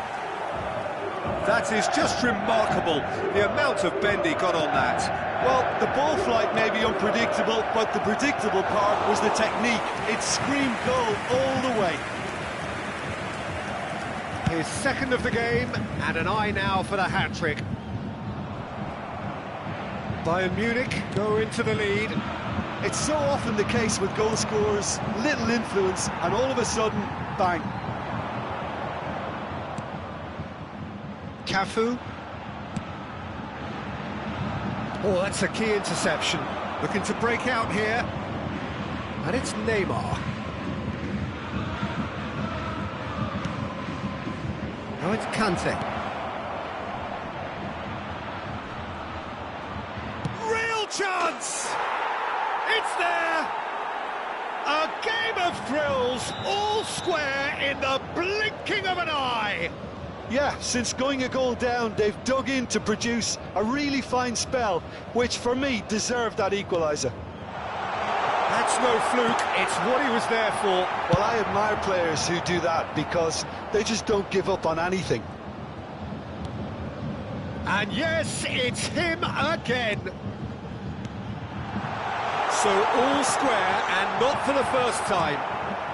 That is just remarkable, the amount of bend he got on that. Well, the ball flight may be unpredictable, but the predictable part was the technique. It screamed goal all the way. his second of the game, and an eye now for the hat-trick. Bayern Munich go into the lead. It's so often the case with goal scorers, little influence, and all of a sudden, bang. Cafu. Oh, that's a key interception. Looking to break out here. And it's Neymar. Now it's Kante. Real chance! It's there! A game of thrills, all square in the blinking of an eye! Yeah, since going a goal down, they've dug in to produce a really fine spell, which for me deserved that equaliser. That's no fluke, it's what he was there for. Well, I admire players who do that because they just don't give up on anything. And yes, it's him again. So all square, and not for the first time.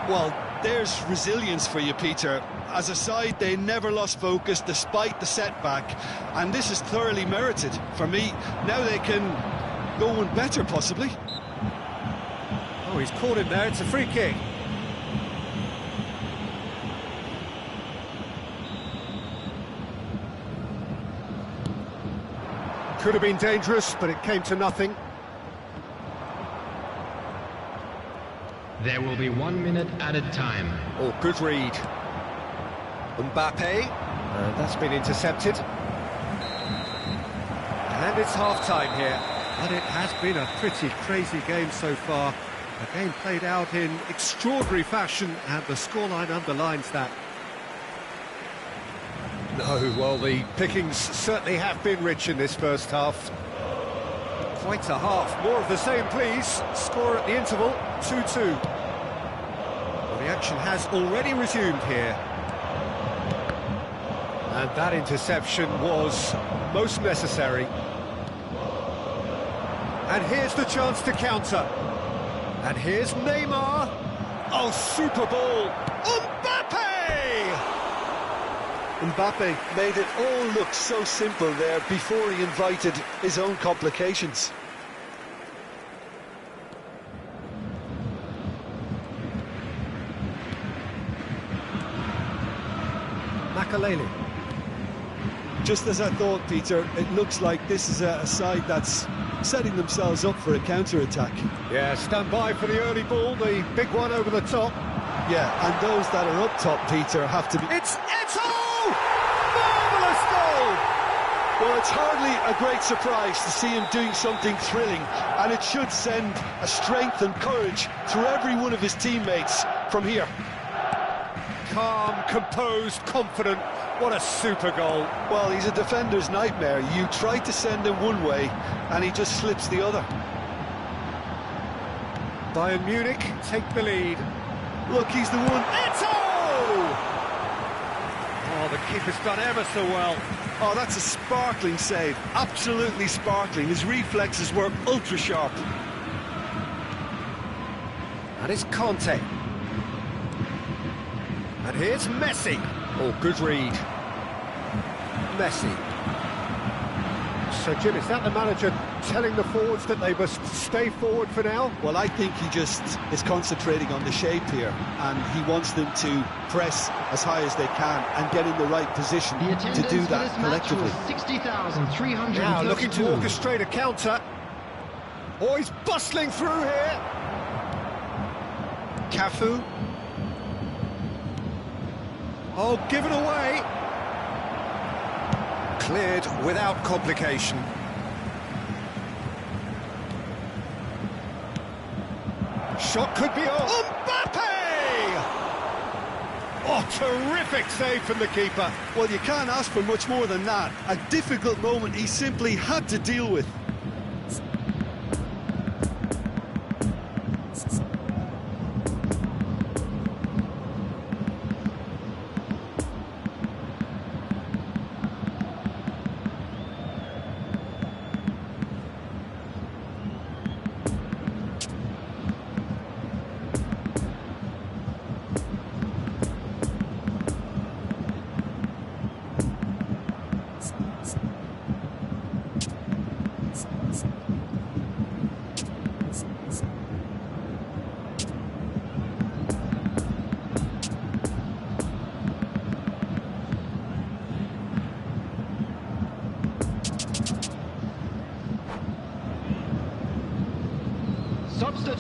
Well, there's resilience for you, Peter. As a side, they never lost focus despite the setback, and this is thoroughly merited. For me, now they can go one better, possibly. Oh, he's caught him there, it's a free kick. Could have been dangerous, but it came to nothing. There will be 1 minute added time. Oh, good read. Mbappe, that's been intercepted. And it's half-time here. But it has been a pretty crazy game so far. A game played out in extraordinary fashion, and the scoreline underlines that. No, well, the pickings certainly have been rich in this first half. Quite a half. More of the same, please. Score at the interval, 2-2. Well, the action has already resumed here. And that interception was most necessary. And here's the chance to counter. And here's Neymar. Oh, super ball. Mbappe Made it all look so simple there before he invited his own complications. Makalele. Just as I thought, Peter, it looks like this is a side that's setting themselves up for a counter-attack. Yeah, stand by for the early ball, the big one over the top. Yeah, and those that are up top, Peter, have to be... It's Eto'o! Marvellous goal! Well, it's hardly a great surprise to see him doing something thrilling, and it should send a strength and courage through every one of his teammates from here. Calm, composed, confident. What a super goal. Well, he's a defender's nightmare. You try to send him one way, and he just slips the other. Bayern Munich take the lead. Look, he's the one. Eto'o! Oh, the keeper's done ever so well. Oh, that's a sparkling save. Absolutely sparkling. His reflexes were ultra-sharp. And it's Kante. And here's Messi. Oh, good read. Messi. So, Jim, is that the manager telling the forwards that they must stay forward for now? Well, I think he just is concentrating on the shape here, and he wants them to press as high as they can and get in the right position to do that collectively. 60,332. Now looking to orchestrate a counter. Oh, he's bustling through here. Cafu. Oh, given away. Cleared without complication. Shot could be on. Mbappe! Oh, terrific save from the keeper. Well, you can't ask for much more than that. A difficult moment he simply had to deal with.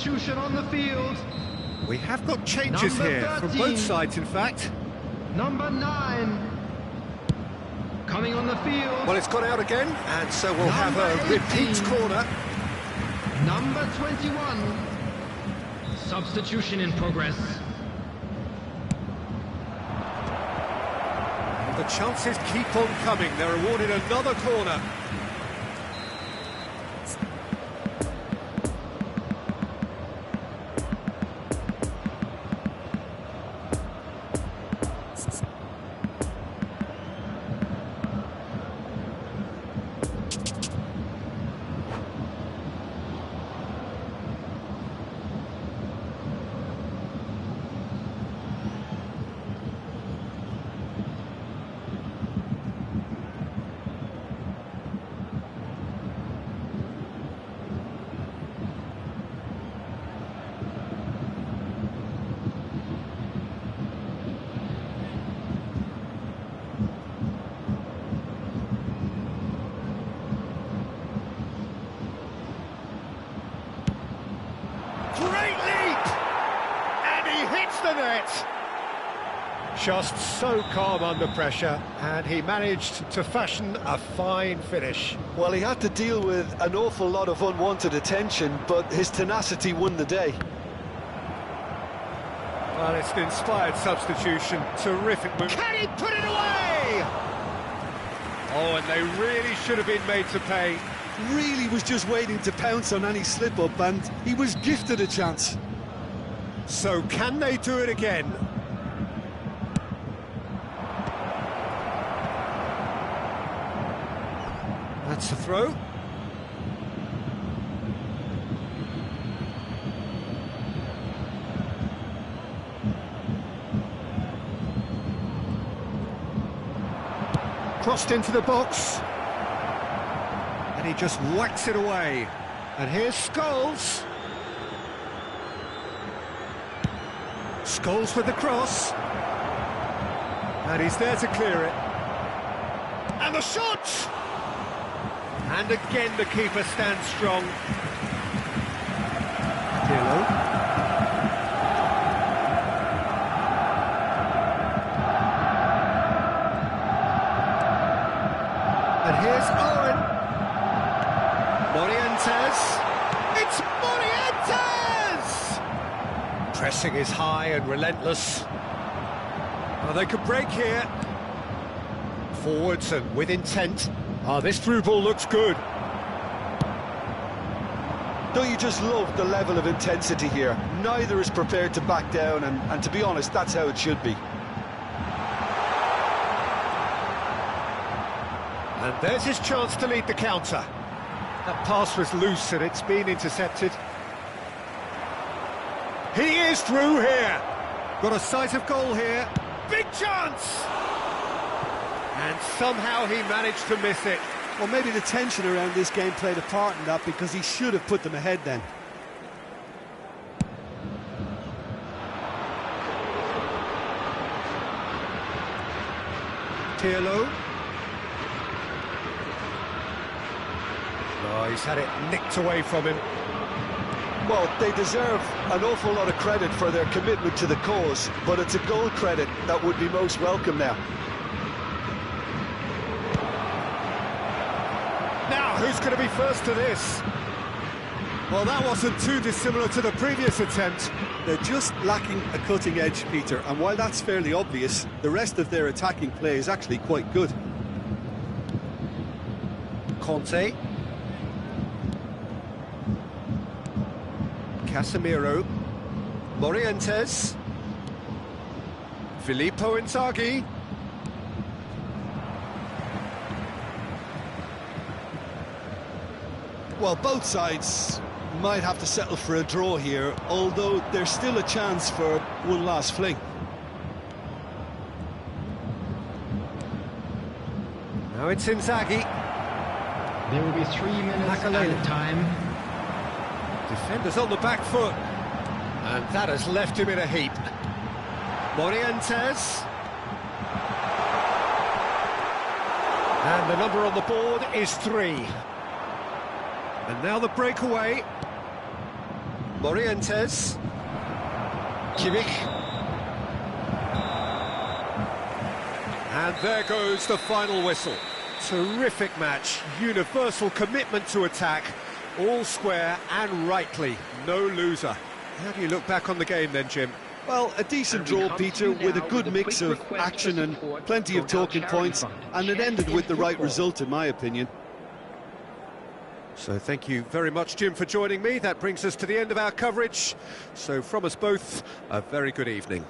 Substitution on the field. We have got changes Number here from 13. both sides, in fact. Number 9. Coming on the field. Well, it's gone out again, and so we'll have Number a repeat 18. corner. Number 21. Substitution in progress. The chances keep on coming. They're awarded another corner. Great leap! And he hits the net! Just so calm under pressure, and he managed to fashion a fine finish. Well, he had to deal with an awful lot of unwanted attention, but his tenacity won the day. Well, it's an inspired substitution. Terrific move. Can he put it away? Oh, and they really should have been made to pay. Really was just waiting to pounce on any slip-up, and he was gifted a chance. So can they do it again? That's a throw. Crossed into the box. And he just whacks it away. And here's Scholes. Scholes with the cross. And he's there to clear it. And the shot! And again the keeper stands strong. Pirlo. And here's Owen. Morientes. It's Morientes! Pressing is high and relentless. Oh, they could break here. Forwards and with intent. Oh, this through ball looks good. Don't you just love the level of intensity here? Neither is prepared to back down, and to be honest, that's how it should be. And there's his chance to lead the counter. That pass was loose and it's been intercepted. He is through here. Got a sight of goal here. Big chance! And somehow he managed to miss it. Well, maybe the tension around this game played a part in that, because he should have put them ahead then. Pirlo. Oh, he's had it nicked away from him. Well, they deserve an awful lot of credit for their commitment to the cause, but it's a goal credit that would be most welcome now. Now, who's going to be first to this? Well, that wasn't too dissimilar to the previous attempt. They're just lacking a cutting edge, Peter, and while that's fairly obvious, the rest of their attacking play is actually quite good. Conte. Casemiro. Morientes. Filippo Inzaghi. Well, both sides might have to settle for a draw here, although there's still a chance for one last fling. Now it's Inzaghi. There will be 3 minutes added time. Defenders on the back foot. And that has left him in a heap. Morientes. And the number on the board is 3. And now the breakaway. Morientes. Kimmich. And there goes the final whistle. Terrific match, universal commitment to attack, all square and rightly, no loser. How do you look back on the game then, Jim? Well, a decent draw, Peter, with a good mix of action and plenty of talking points, and it ended with the right result, in my opinion. So thank you very much, Jim, for joining me. That brings us to the end of our coverage. So from us both, a very good evening.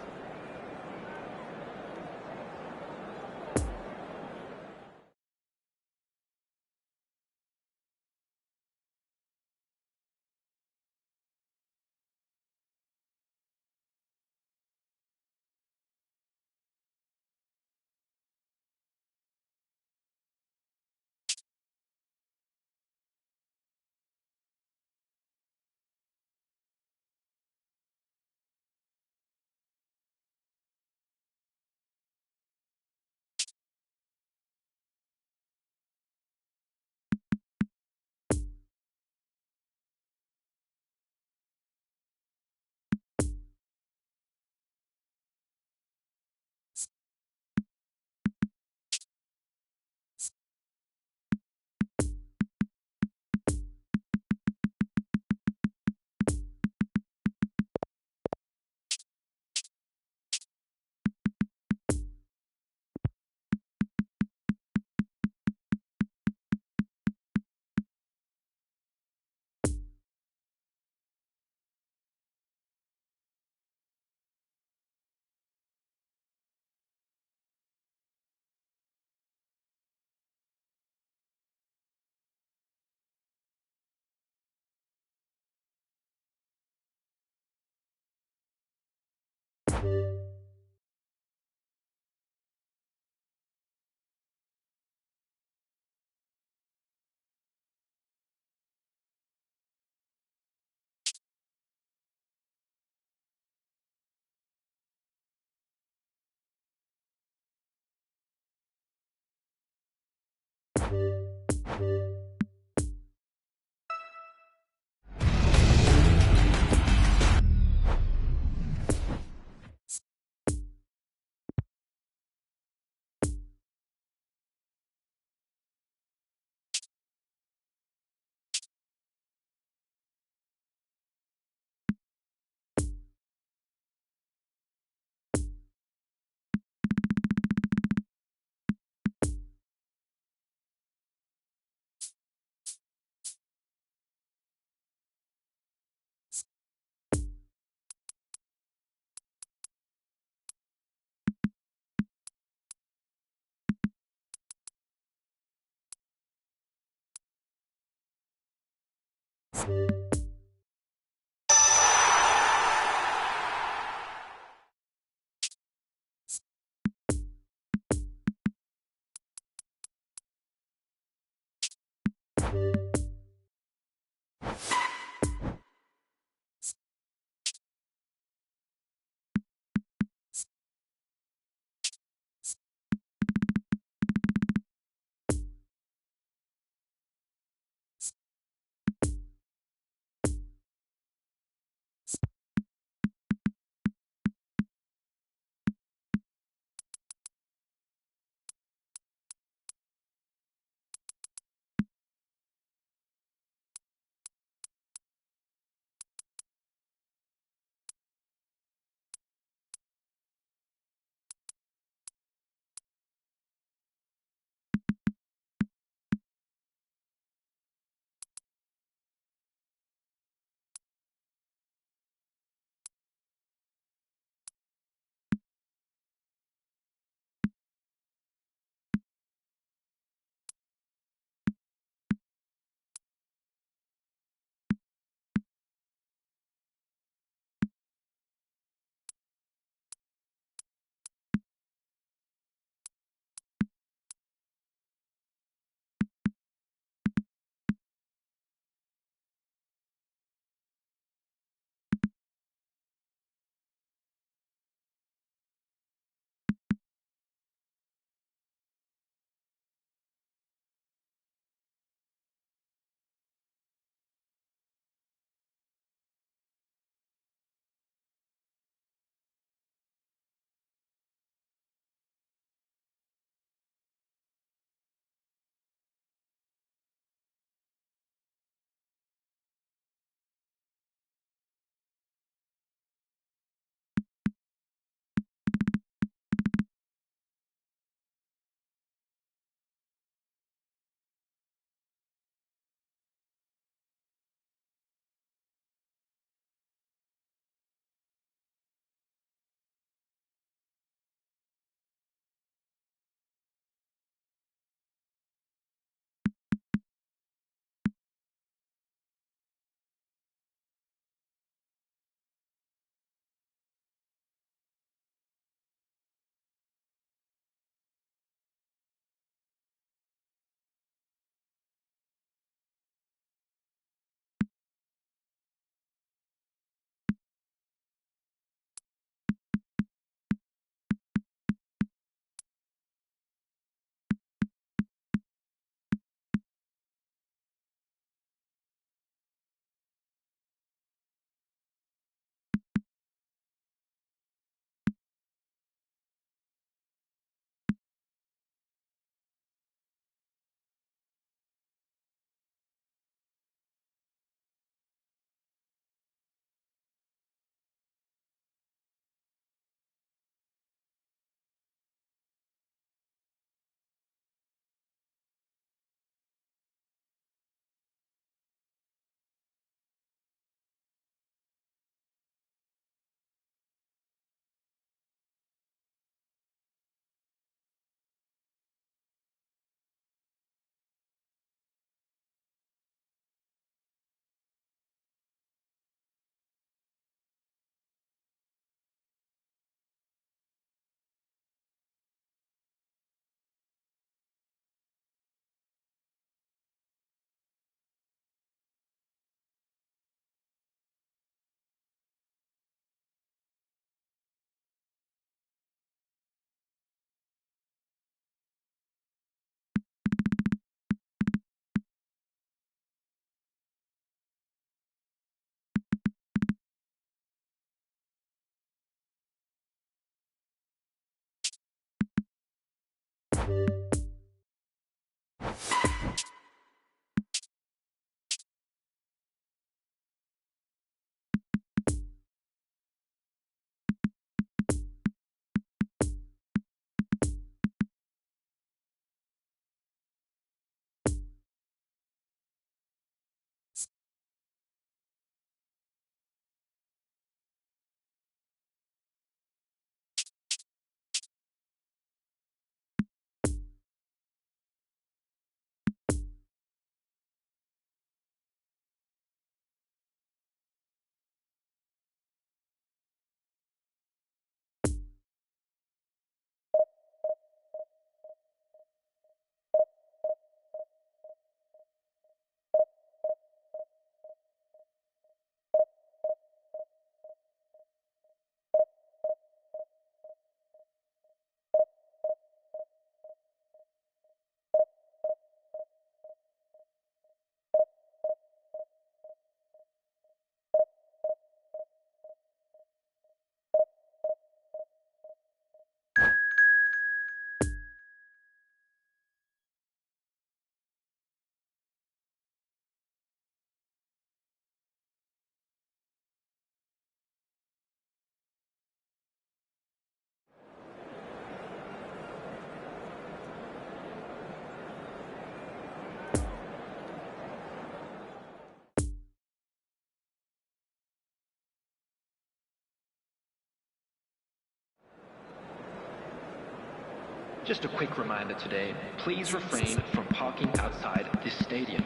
Just a quick reminder today, please refrain from parking outside this stadium.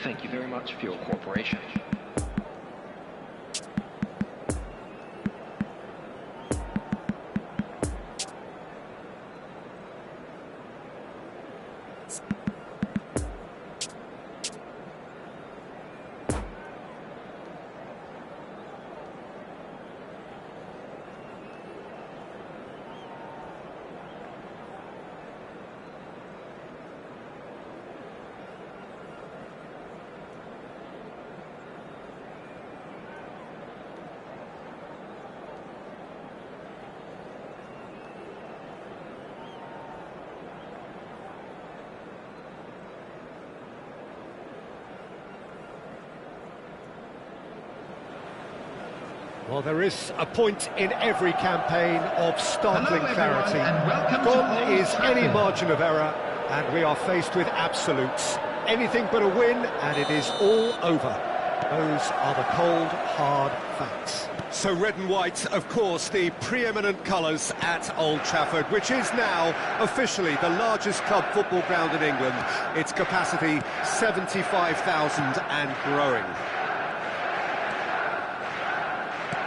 Thank you very much for your cooperation. Well, there is a point in every campaign of startling Hello, clarity. everyone, and welcome to Gone Old is any Trafford. margin of error, and we are faced with absolutes. Anything but a win, and it is all over. Those are the cold, hard facts. So red and white, of course, the preeminent colours at Old Trafford, which is now officially the largest club football ground in England. Its capacity, 75,000 and growing.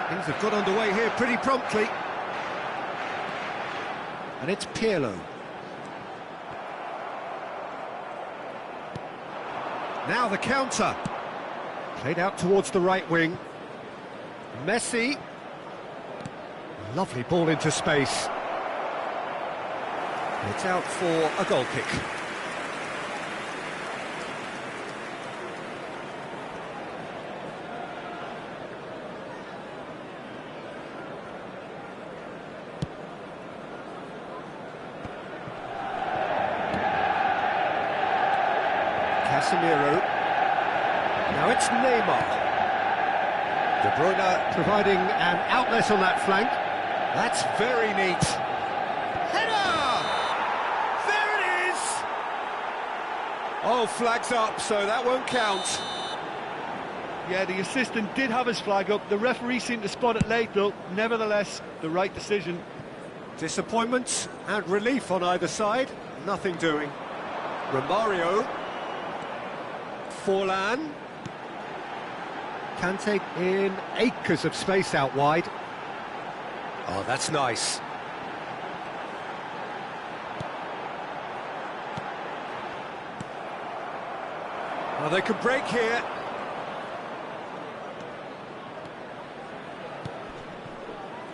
Things have got underway here pretty promptly. And it's Pirlo. Now the counter. Played out towards the right wing. Messi. Lovely ball into space. It's out for a goal kick. Casemiro. Now it's Neymar. De Bruyne providing an outlet on that flank. That's very neat. Header! There it is! Oh, flags up, so that won't count. Yeah, the assistant did have his flag up. The referee seemed to spot it late, though. Nevertheless, the right decision. Disappointment and relief on either side. Nothing doing. Romario. Forlan. Kante in acres of space out wide. Oh, that's nice. Oh, they could break here.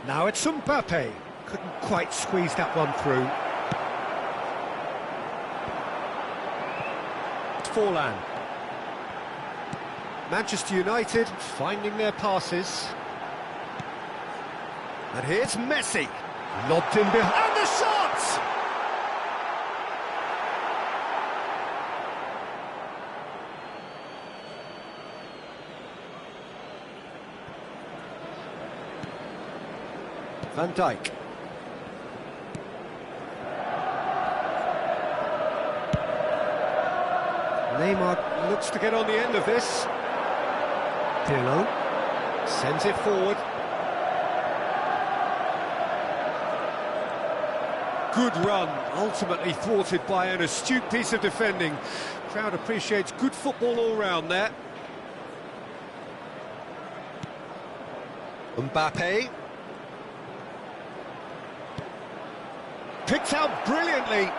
Now it's Mbappe. Couldn't quite squeeze that one through. Forlan. Manchester United finding their passes. And here's Messi. Lobbed in behind. And the shot! Van Dijk. Neymar looks to get on the end of this. Pirlo sends it forward. Good run, ultimately thwarted by an astute piece of defending. Crowd appreciates good football all round there. Mbappe. Picked out brilliantly.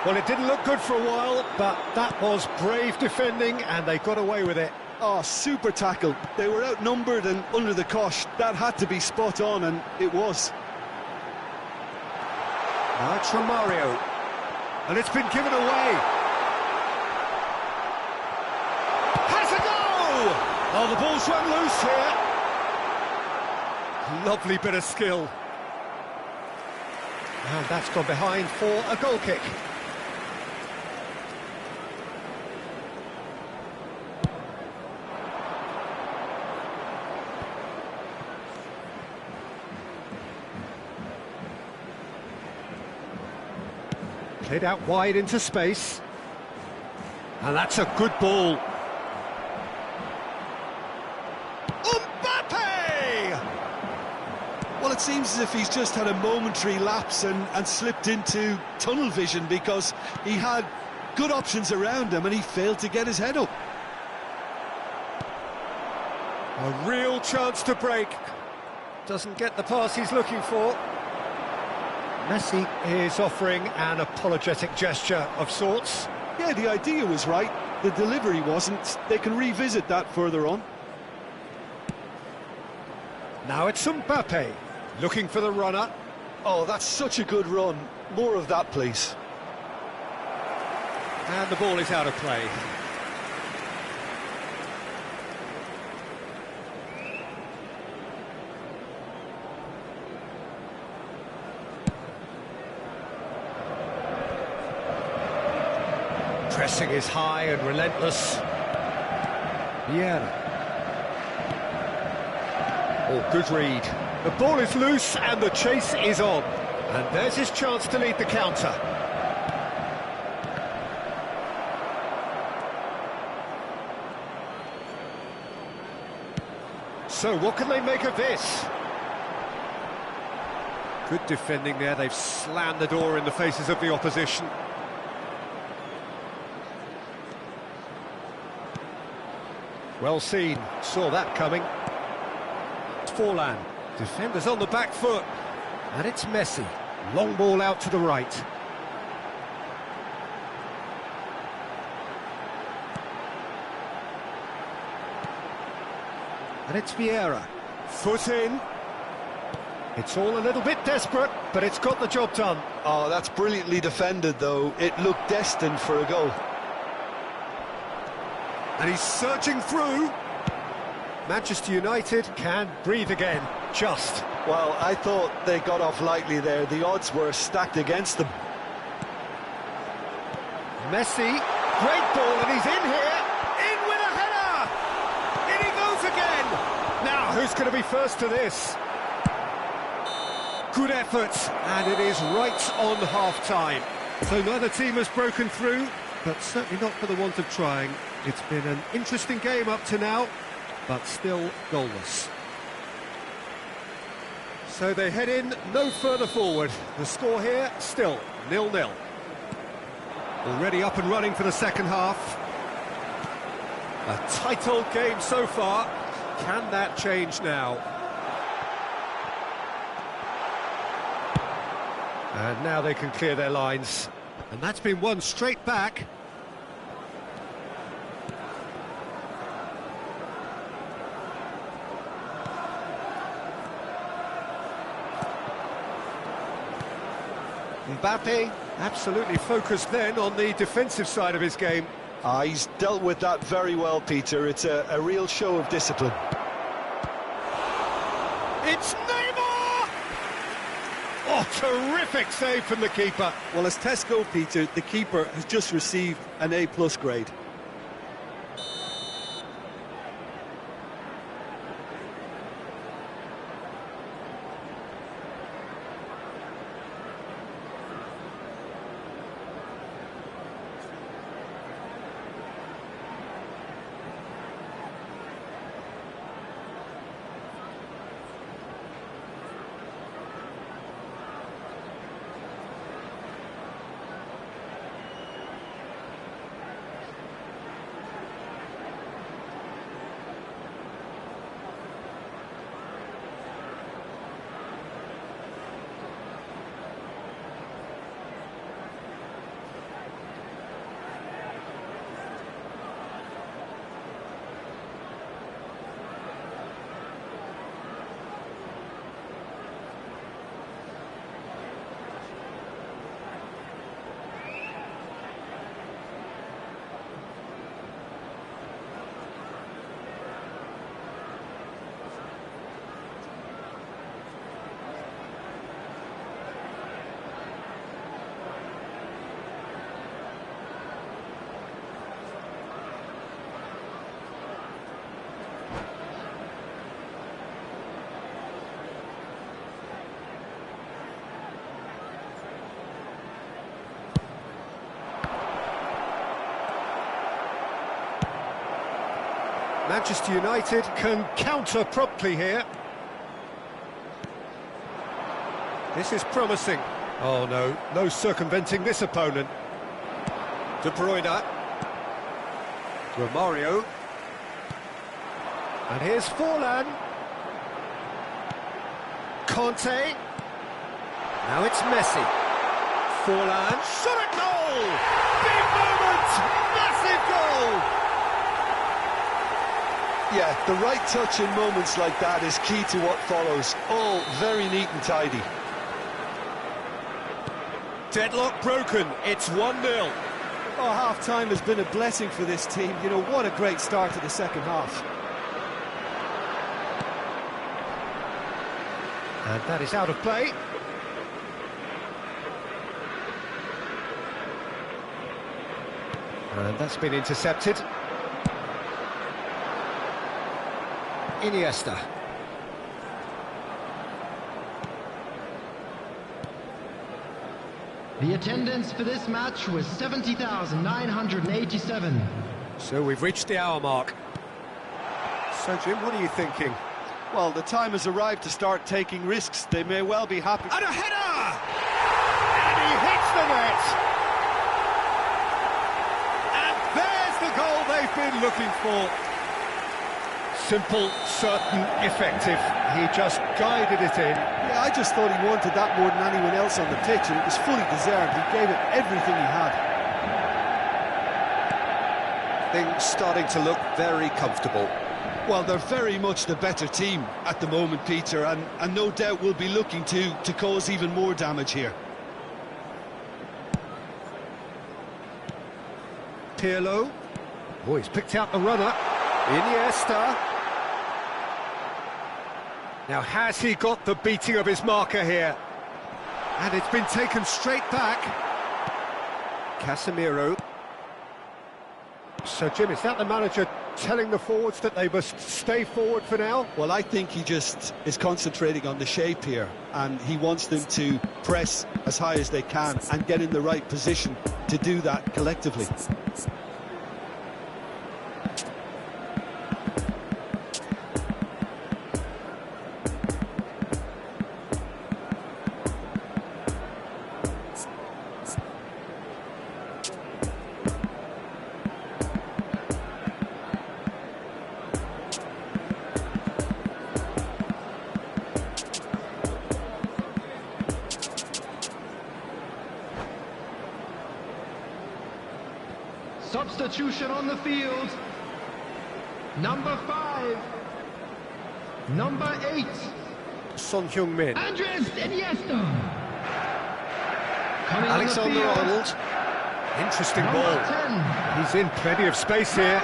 Well, it didn't look good for a while, but that was brave defending, and they got away with it. Oh, super tackle. They were outnumbered and under the cosh. That had to be spot on, and it was. Now it's Romario. And it's been given away. Has a go! Oh, the ball's run loose here. Lovely bit of skill. And that's gone behind for a goal kick. Played out wide into space. And that's a good ball. Mbappe! Well, it seems as if he's just had a momentary lapse and slipped into tunnel vision, because he had good options around him and he failed to get his head up. A real chance to break. Doesn't get the pass he's looking for. Messi is offering an apologetic gesture of sorts. Yeah, the idea was right, the delivery wasn't. They can revisit that further on. Now it's Mbappe, looking for the runner. Oh, that's such a good run. More of that, please. And the ball is out of play. Pressing is high and relentless. Vieira. Oh, good read. The ball is loose and the chase is on. And there's his chance to lead the counter. So what can they make of this? Good defending there. They've slammed the door in the faces of the opposition. Well seen, saw that coming. Forlan, defenders on the back foot, and it's Messi. Long ball out to the right. And it's Vieira. Foot in. It's all a little bit desperate, but it's got the job done. Oh, that's brilliantly defended, though. It looked destined for a goal. And he's surging through. Manchester United can breathe again, just. Well, I thought they got off lightly there. The odds were stacked against them. Messi, great ball, and he's in here. In with a header! In he goes again! Now, who's going to be first to this? Good effort, and it is right on half-time. So neither team has broken through, but certainly not for the want of trying. It's been an interesting game up to now, but still goalless. So they head in no further forward. The score here, still 0-0. Already up and running for the second half. A tight old game so far. Can that change now? And now they can clear their lines. And that's been won straight back. Mbappe, absolutely focused then on the defensive side of his game. He's dealt with that very well, Peter. It's a real show of discipline. It's Neymar! Oh, terrific save from the keeper. Well, as tests go, Peter, the keeper has just received an A+ grade. Manchester United can counter promptly here. This is promising. Oh no, no circumventing this opponent. De Bruyne. Romario. And here's Forlan. Conte. Now it's Messi. Forlan. Shot at goal! Big moment! Massive goal! Yeah, the right touch in moments like that is key to what follows. All very neat and tidy. Deadlock broken, it's 1-0. Oh, half-time has been a blessing for this team. You know, what a great start to the second half. And that is out of play. And that's been intercepted. Iniesta. The attendance for this match was 70,987. So we've reached the hour mark. So Jim, what are you thinking? Well, the time has arrived to start taking risks. They may well be happy. And a header! And he hits the net! And there's the goal they've been looking for. Simple, certain, effective. He just guided it in. Yeah, I just thought he wanted that more than anyone else on the pitch, and it was fully deserved. He gave it everything he had. Things starting to look very comfortable. Well, they're very much the better team at the moment, Peter, and no doubt will be looking to cause even more damage here. Pirlo. Oh, he's picked out the runner. Iniesta. Now, has he got the beating of his marker here? And it's been taken straight back. Casemiro. So, Jim, is that the manager telling the forwards that they must stay forward for now? Well, I think he just is concentrating on the shape here, and he wants them to press as high as they can and get in the right position to do that collectively. Substitution on the field. Number 5. Number 8. Son Heung-min. Andres Iniesta. Alexander-Arnold. Interesting Number ball. 10. He's in plenty of space here.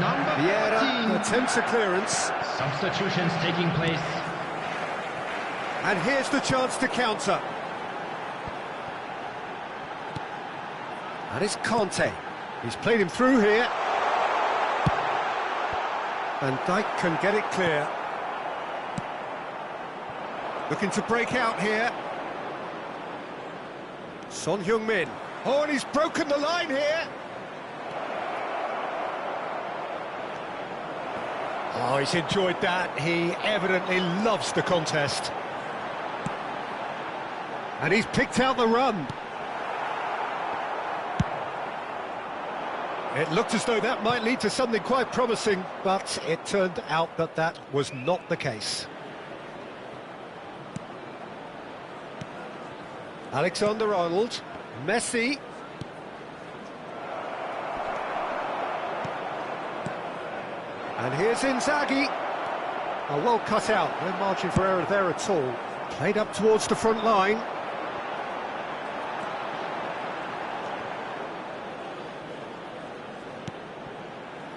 Number Vieira 14. attempts a clearance. Substitutions taking place. And here's the chance to counter. That is Conte. He's played him through here. And Dijk can get it clear. Looking to break out here. Son Heung-min. Oh, and he's broken the line here. Oh, he's enjoyed that. He evidently loves the contest. And he's picked out the run. It looked as though that might lead to something quite promising, but it turned out that that was not the case. Alexander-Arnold, Messi. And here's Inzaghi. Oh, well cut out, no margin for error there at all. Played up towards the front line.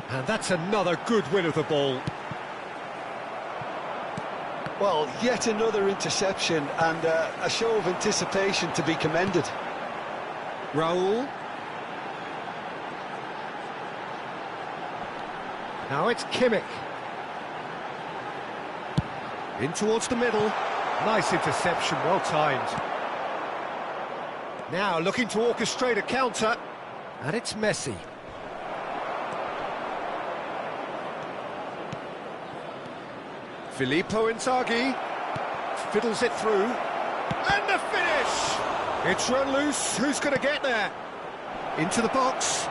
And that's another good win of the ball. Well, yet another interception and a show of anticipation to be commended. Raul. Now it's Kimmich. In towards the middle. Nice interception, well timed. Now looking to orchestrate a counter. And it's Messi. Filippo Inzaghi. fiddles it through, and the finish! It's run loose, who's going to get there? Into the box.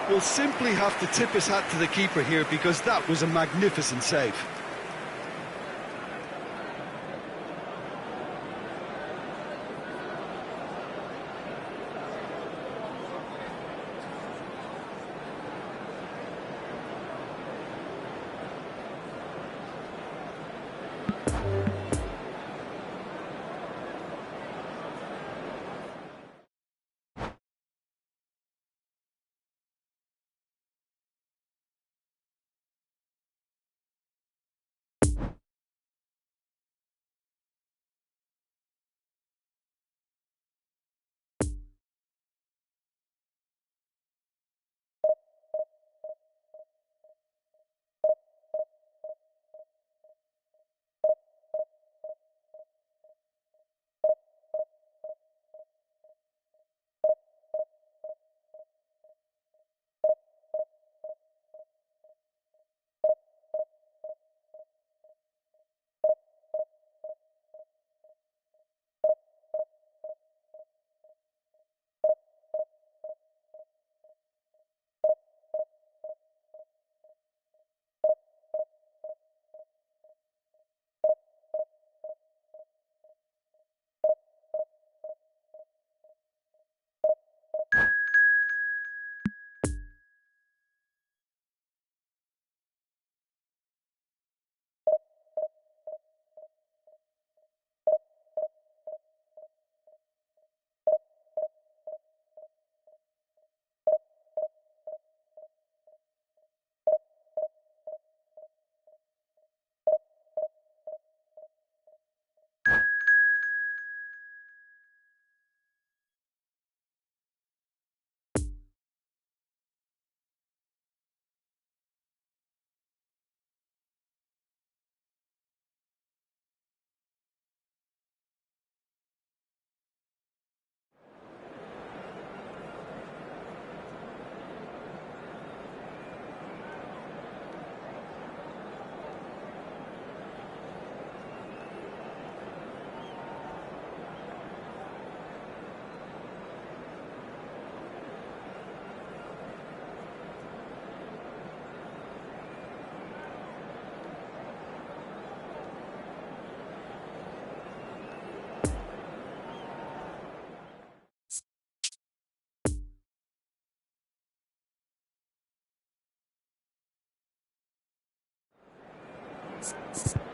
We'll simply have to tip his hat to the keeper here, because that was a magnificent save.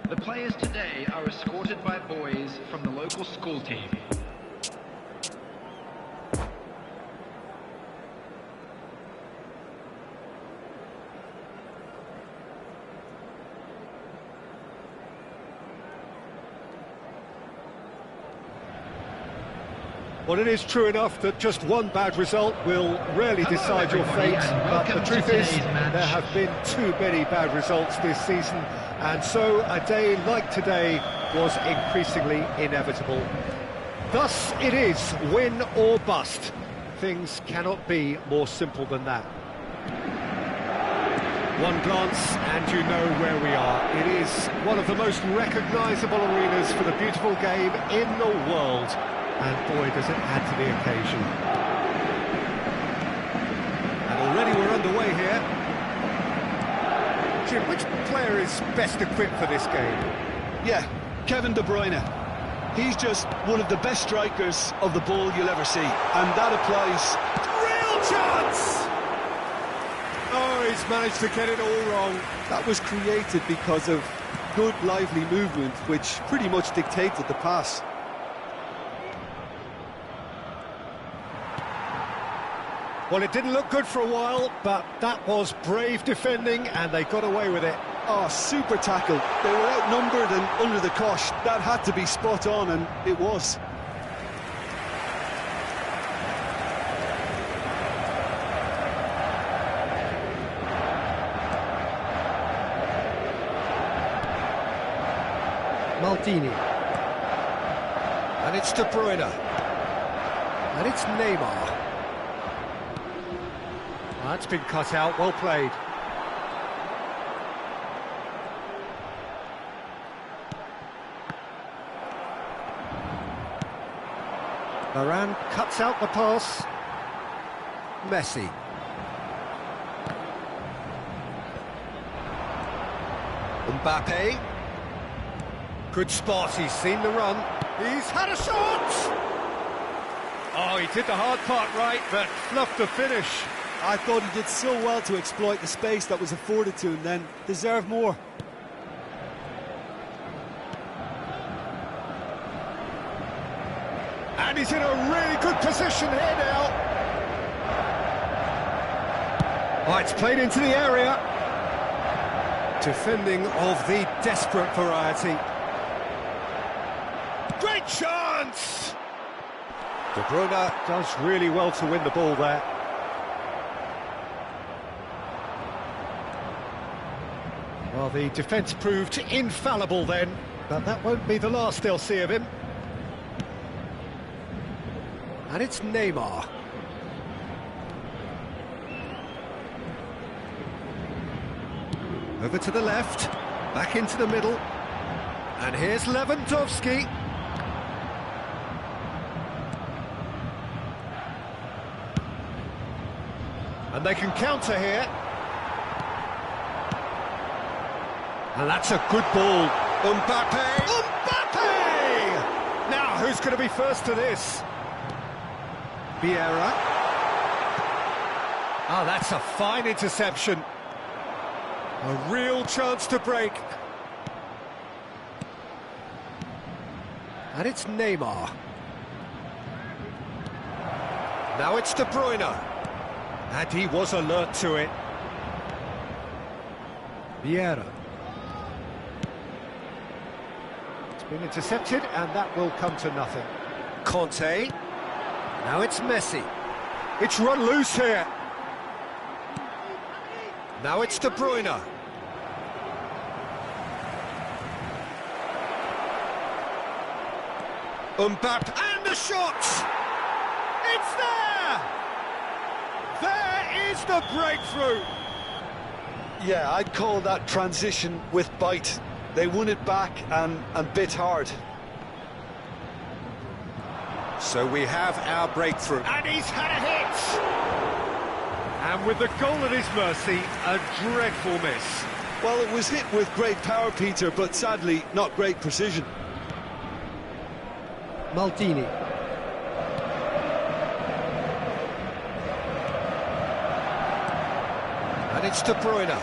The players today are escorted by boys from the local school team. Well, it is true enough that just one bad result will rarely decide your fate, but the truth is there have been too many bad results this season, and so a day like today was increasingly inevitable. Thus it is win or bust. Things cannot be more simple than that. One glance and you know where we are. It is one of the most recognisable arenas for the beautiful game in the world. And boy, does it add to the occasion. And already we're underway here. Jim, which player is best equipped for this game? Yeah, Kevin De Bruyne. He's just one of the best strikers of the ball you'll ever see. And that applies. Real chance! Oh, he's managed to get it all wrong. That was created because of good, lively movement, which pretty much dictated the pass. Well, it didn't look good for a while, but that was brave defending, and they got away with it. Oh, super tackle. They were outnumbered and under the cosh. That had to be spot on, and it was. Maldini. And it's De Bruyne. And it's Neymar. That's been cut out, well played. Varane cuts out the pass. Messi. Mbappe. Good spot, he's seen the run. He's had a shot! Oh, he did the hard part right, but fluffed the finish. I thought he did so well to exploit the space that was afforded to him then. Deserved more. And he's in a really good position here now. Oh, it's played into the area. Defending of the desperate variety. Great chance! De Bruyne does really well to win the ball there. Well, the defence proved infallible then, but that won't be the last they'll see of him. And it's Neymar. Over to the left, back into the middle. And here's Lewandowski. And they can counter here. And that's a good ball. Mbappe! Mbappe! Now, who's going to be first to this? Vieira. Oh, that's a fine interception. A real chance to break. And it's Neymar. Now it's De Bruyne. And he was alert to it. Vieira. It's been intercepted, and that will come to nothing. Conte. Now it's Messi. It's run loose here. Now it's De Bruyne. Mbappe, and the shot! It's there! There is the breakthrough! Yeah, I'd call that transition with bite. They won it back and bit hard. So we have our breakthrough. And he's had a hit! And with the goal at his mercy, a dreadful miss. Well, it was hit with great power, Peter, but sadly, not great precision. Maldini. And it's De Bruyne.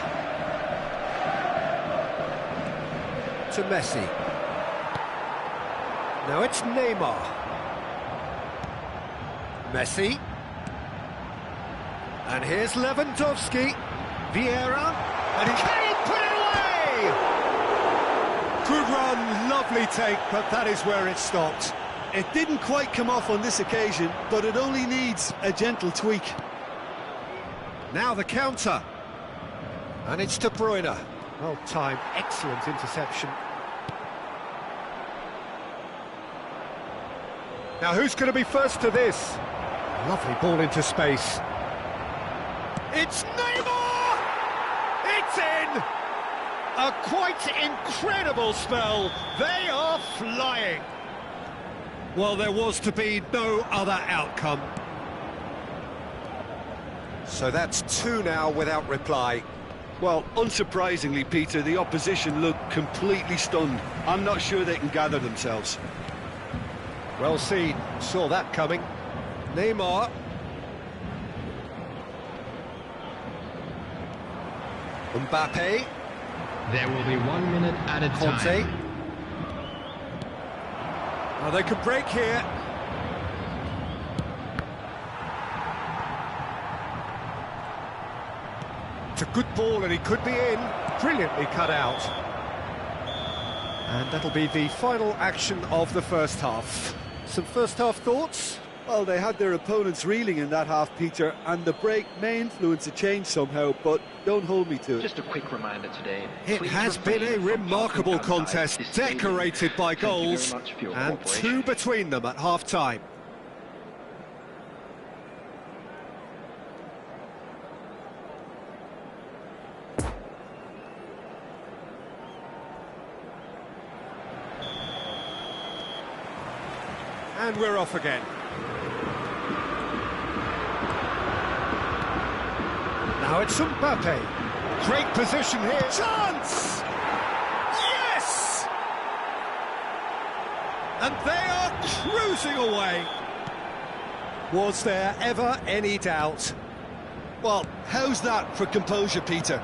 To Messi. Now it's Neymar. Messi. And here's Lewandowski. Vieira. And he can't put it away! Good run, lovely take, but that is where it stopped. It didn't quite come off on this occasion, but it only needs a gentle tweak. Now the counter. And it's De Bruyne. Well timed, excellent interception. Now who's going to be first to this? Lovely ball into space. It's Neymar! It's in! A quite incredible spell. They are flying. Well, there was to be no other outcome. So that's two now without reply. Well, unsurprisingly, Peter, the opposition looked completely stunned. I'm not sure they can gather themselves. Well seen, saw that coming. Neymar. Mbappe. There will be 1 minute added Conte. time. Oh, they could break here. It's a good ball and he could be in. Brilliantly cut out. And that'll be the final action of the first half. Some first half thoughts? Well, they had their opponents reeling in that half, Peter, and the break may influence a change somehow, but don't hold me to it. Just a quick reminder today. It has been a remarkable contest, decorated by goals, and two between them at half-time. And we're off again. Now it's Mbappe. Great position here. Chance! Yes! And they are cruising away. Was there ever any doubt? Well, how's that for composure, Peter?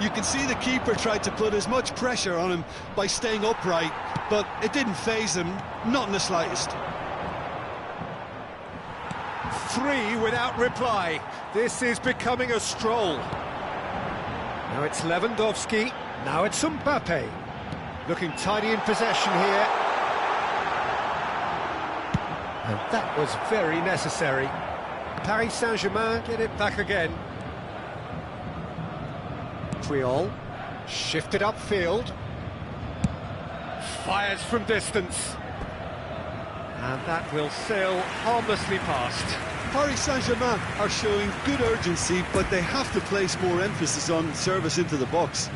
You can see the keeper tried to put as much pressure on him by staying upright, but it didn't faze him, not in the slightest. 3 without reply. This is becoming a stroll. Now it's Lewandowski. Now it's Mbappe. Looking tidy in possession here. And that was very necessary. Paris Saint-Germain get it back again. Puyol, shifted upfield. Fires from distance. And that will sail harmlessly past. Paris Saint-Germain are showing good urgency, but they have to place more emphasis on service into the box.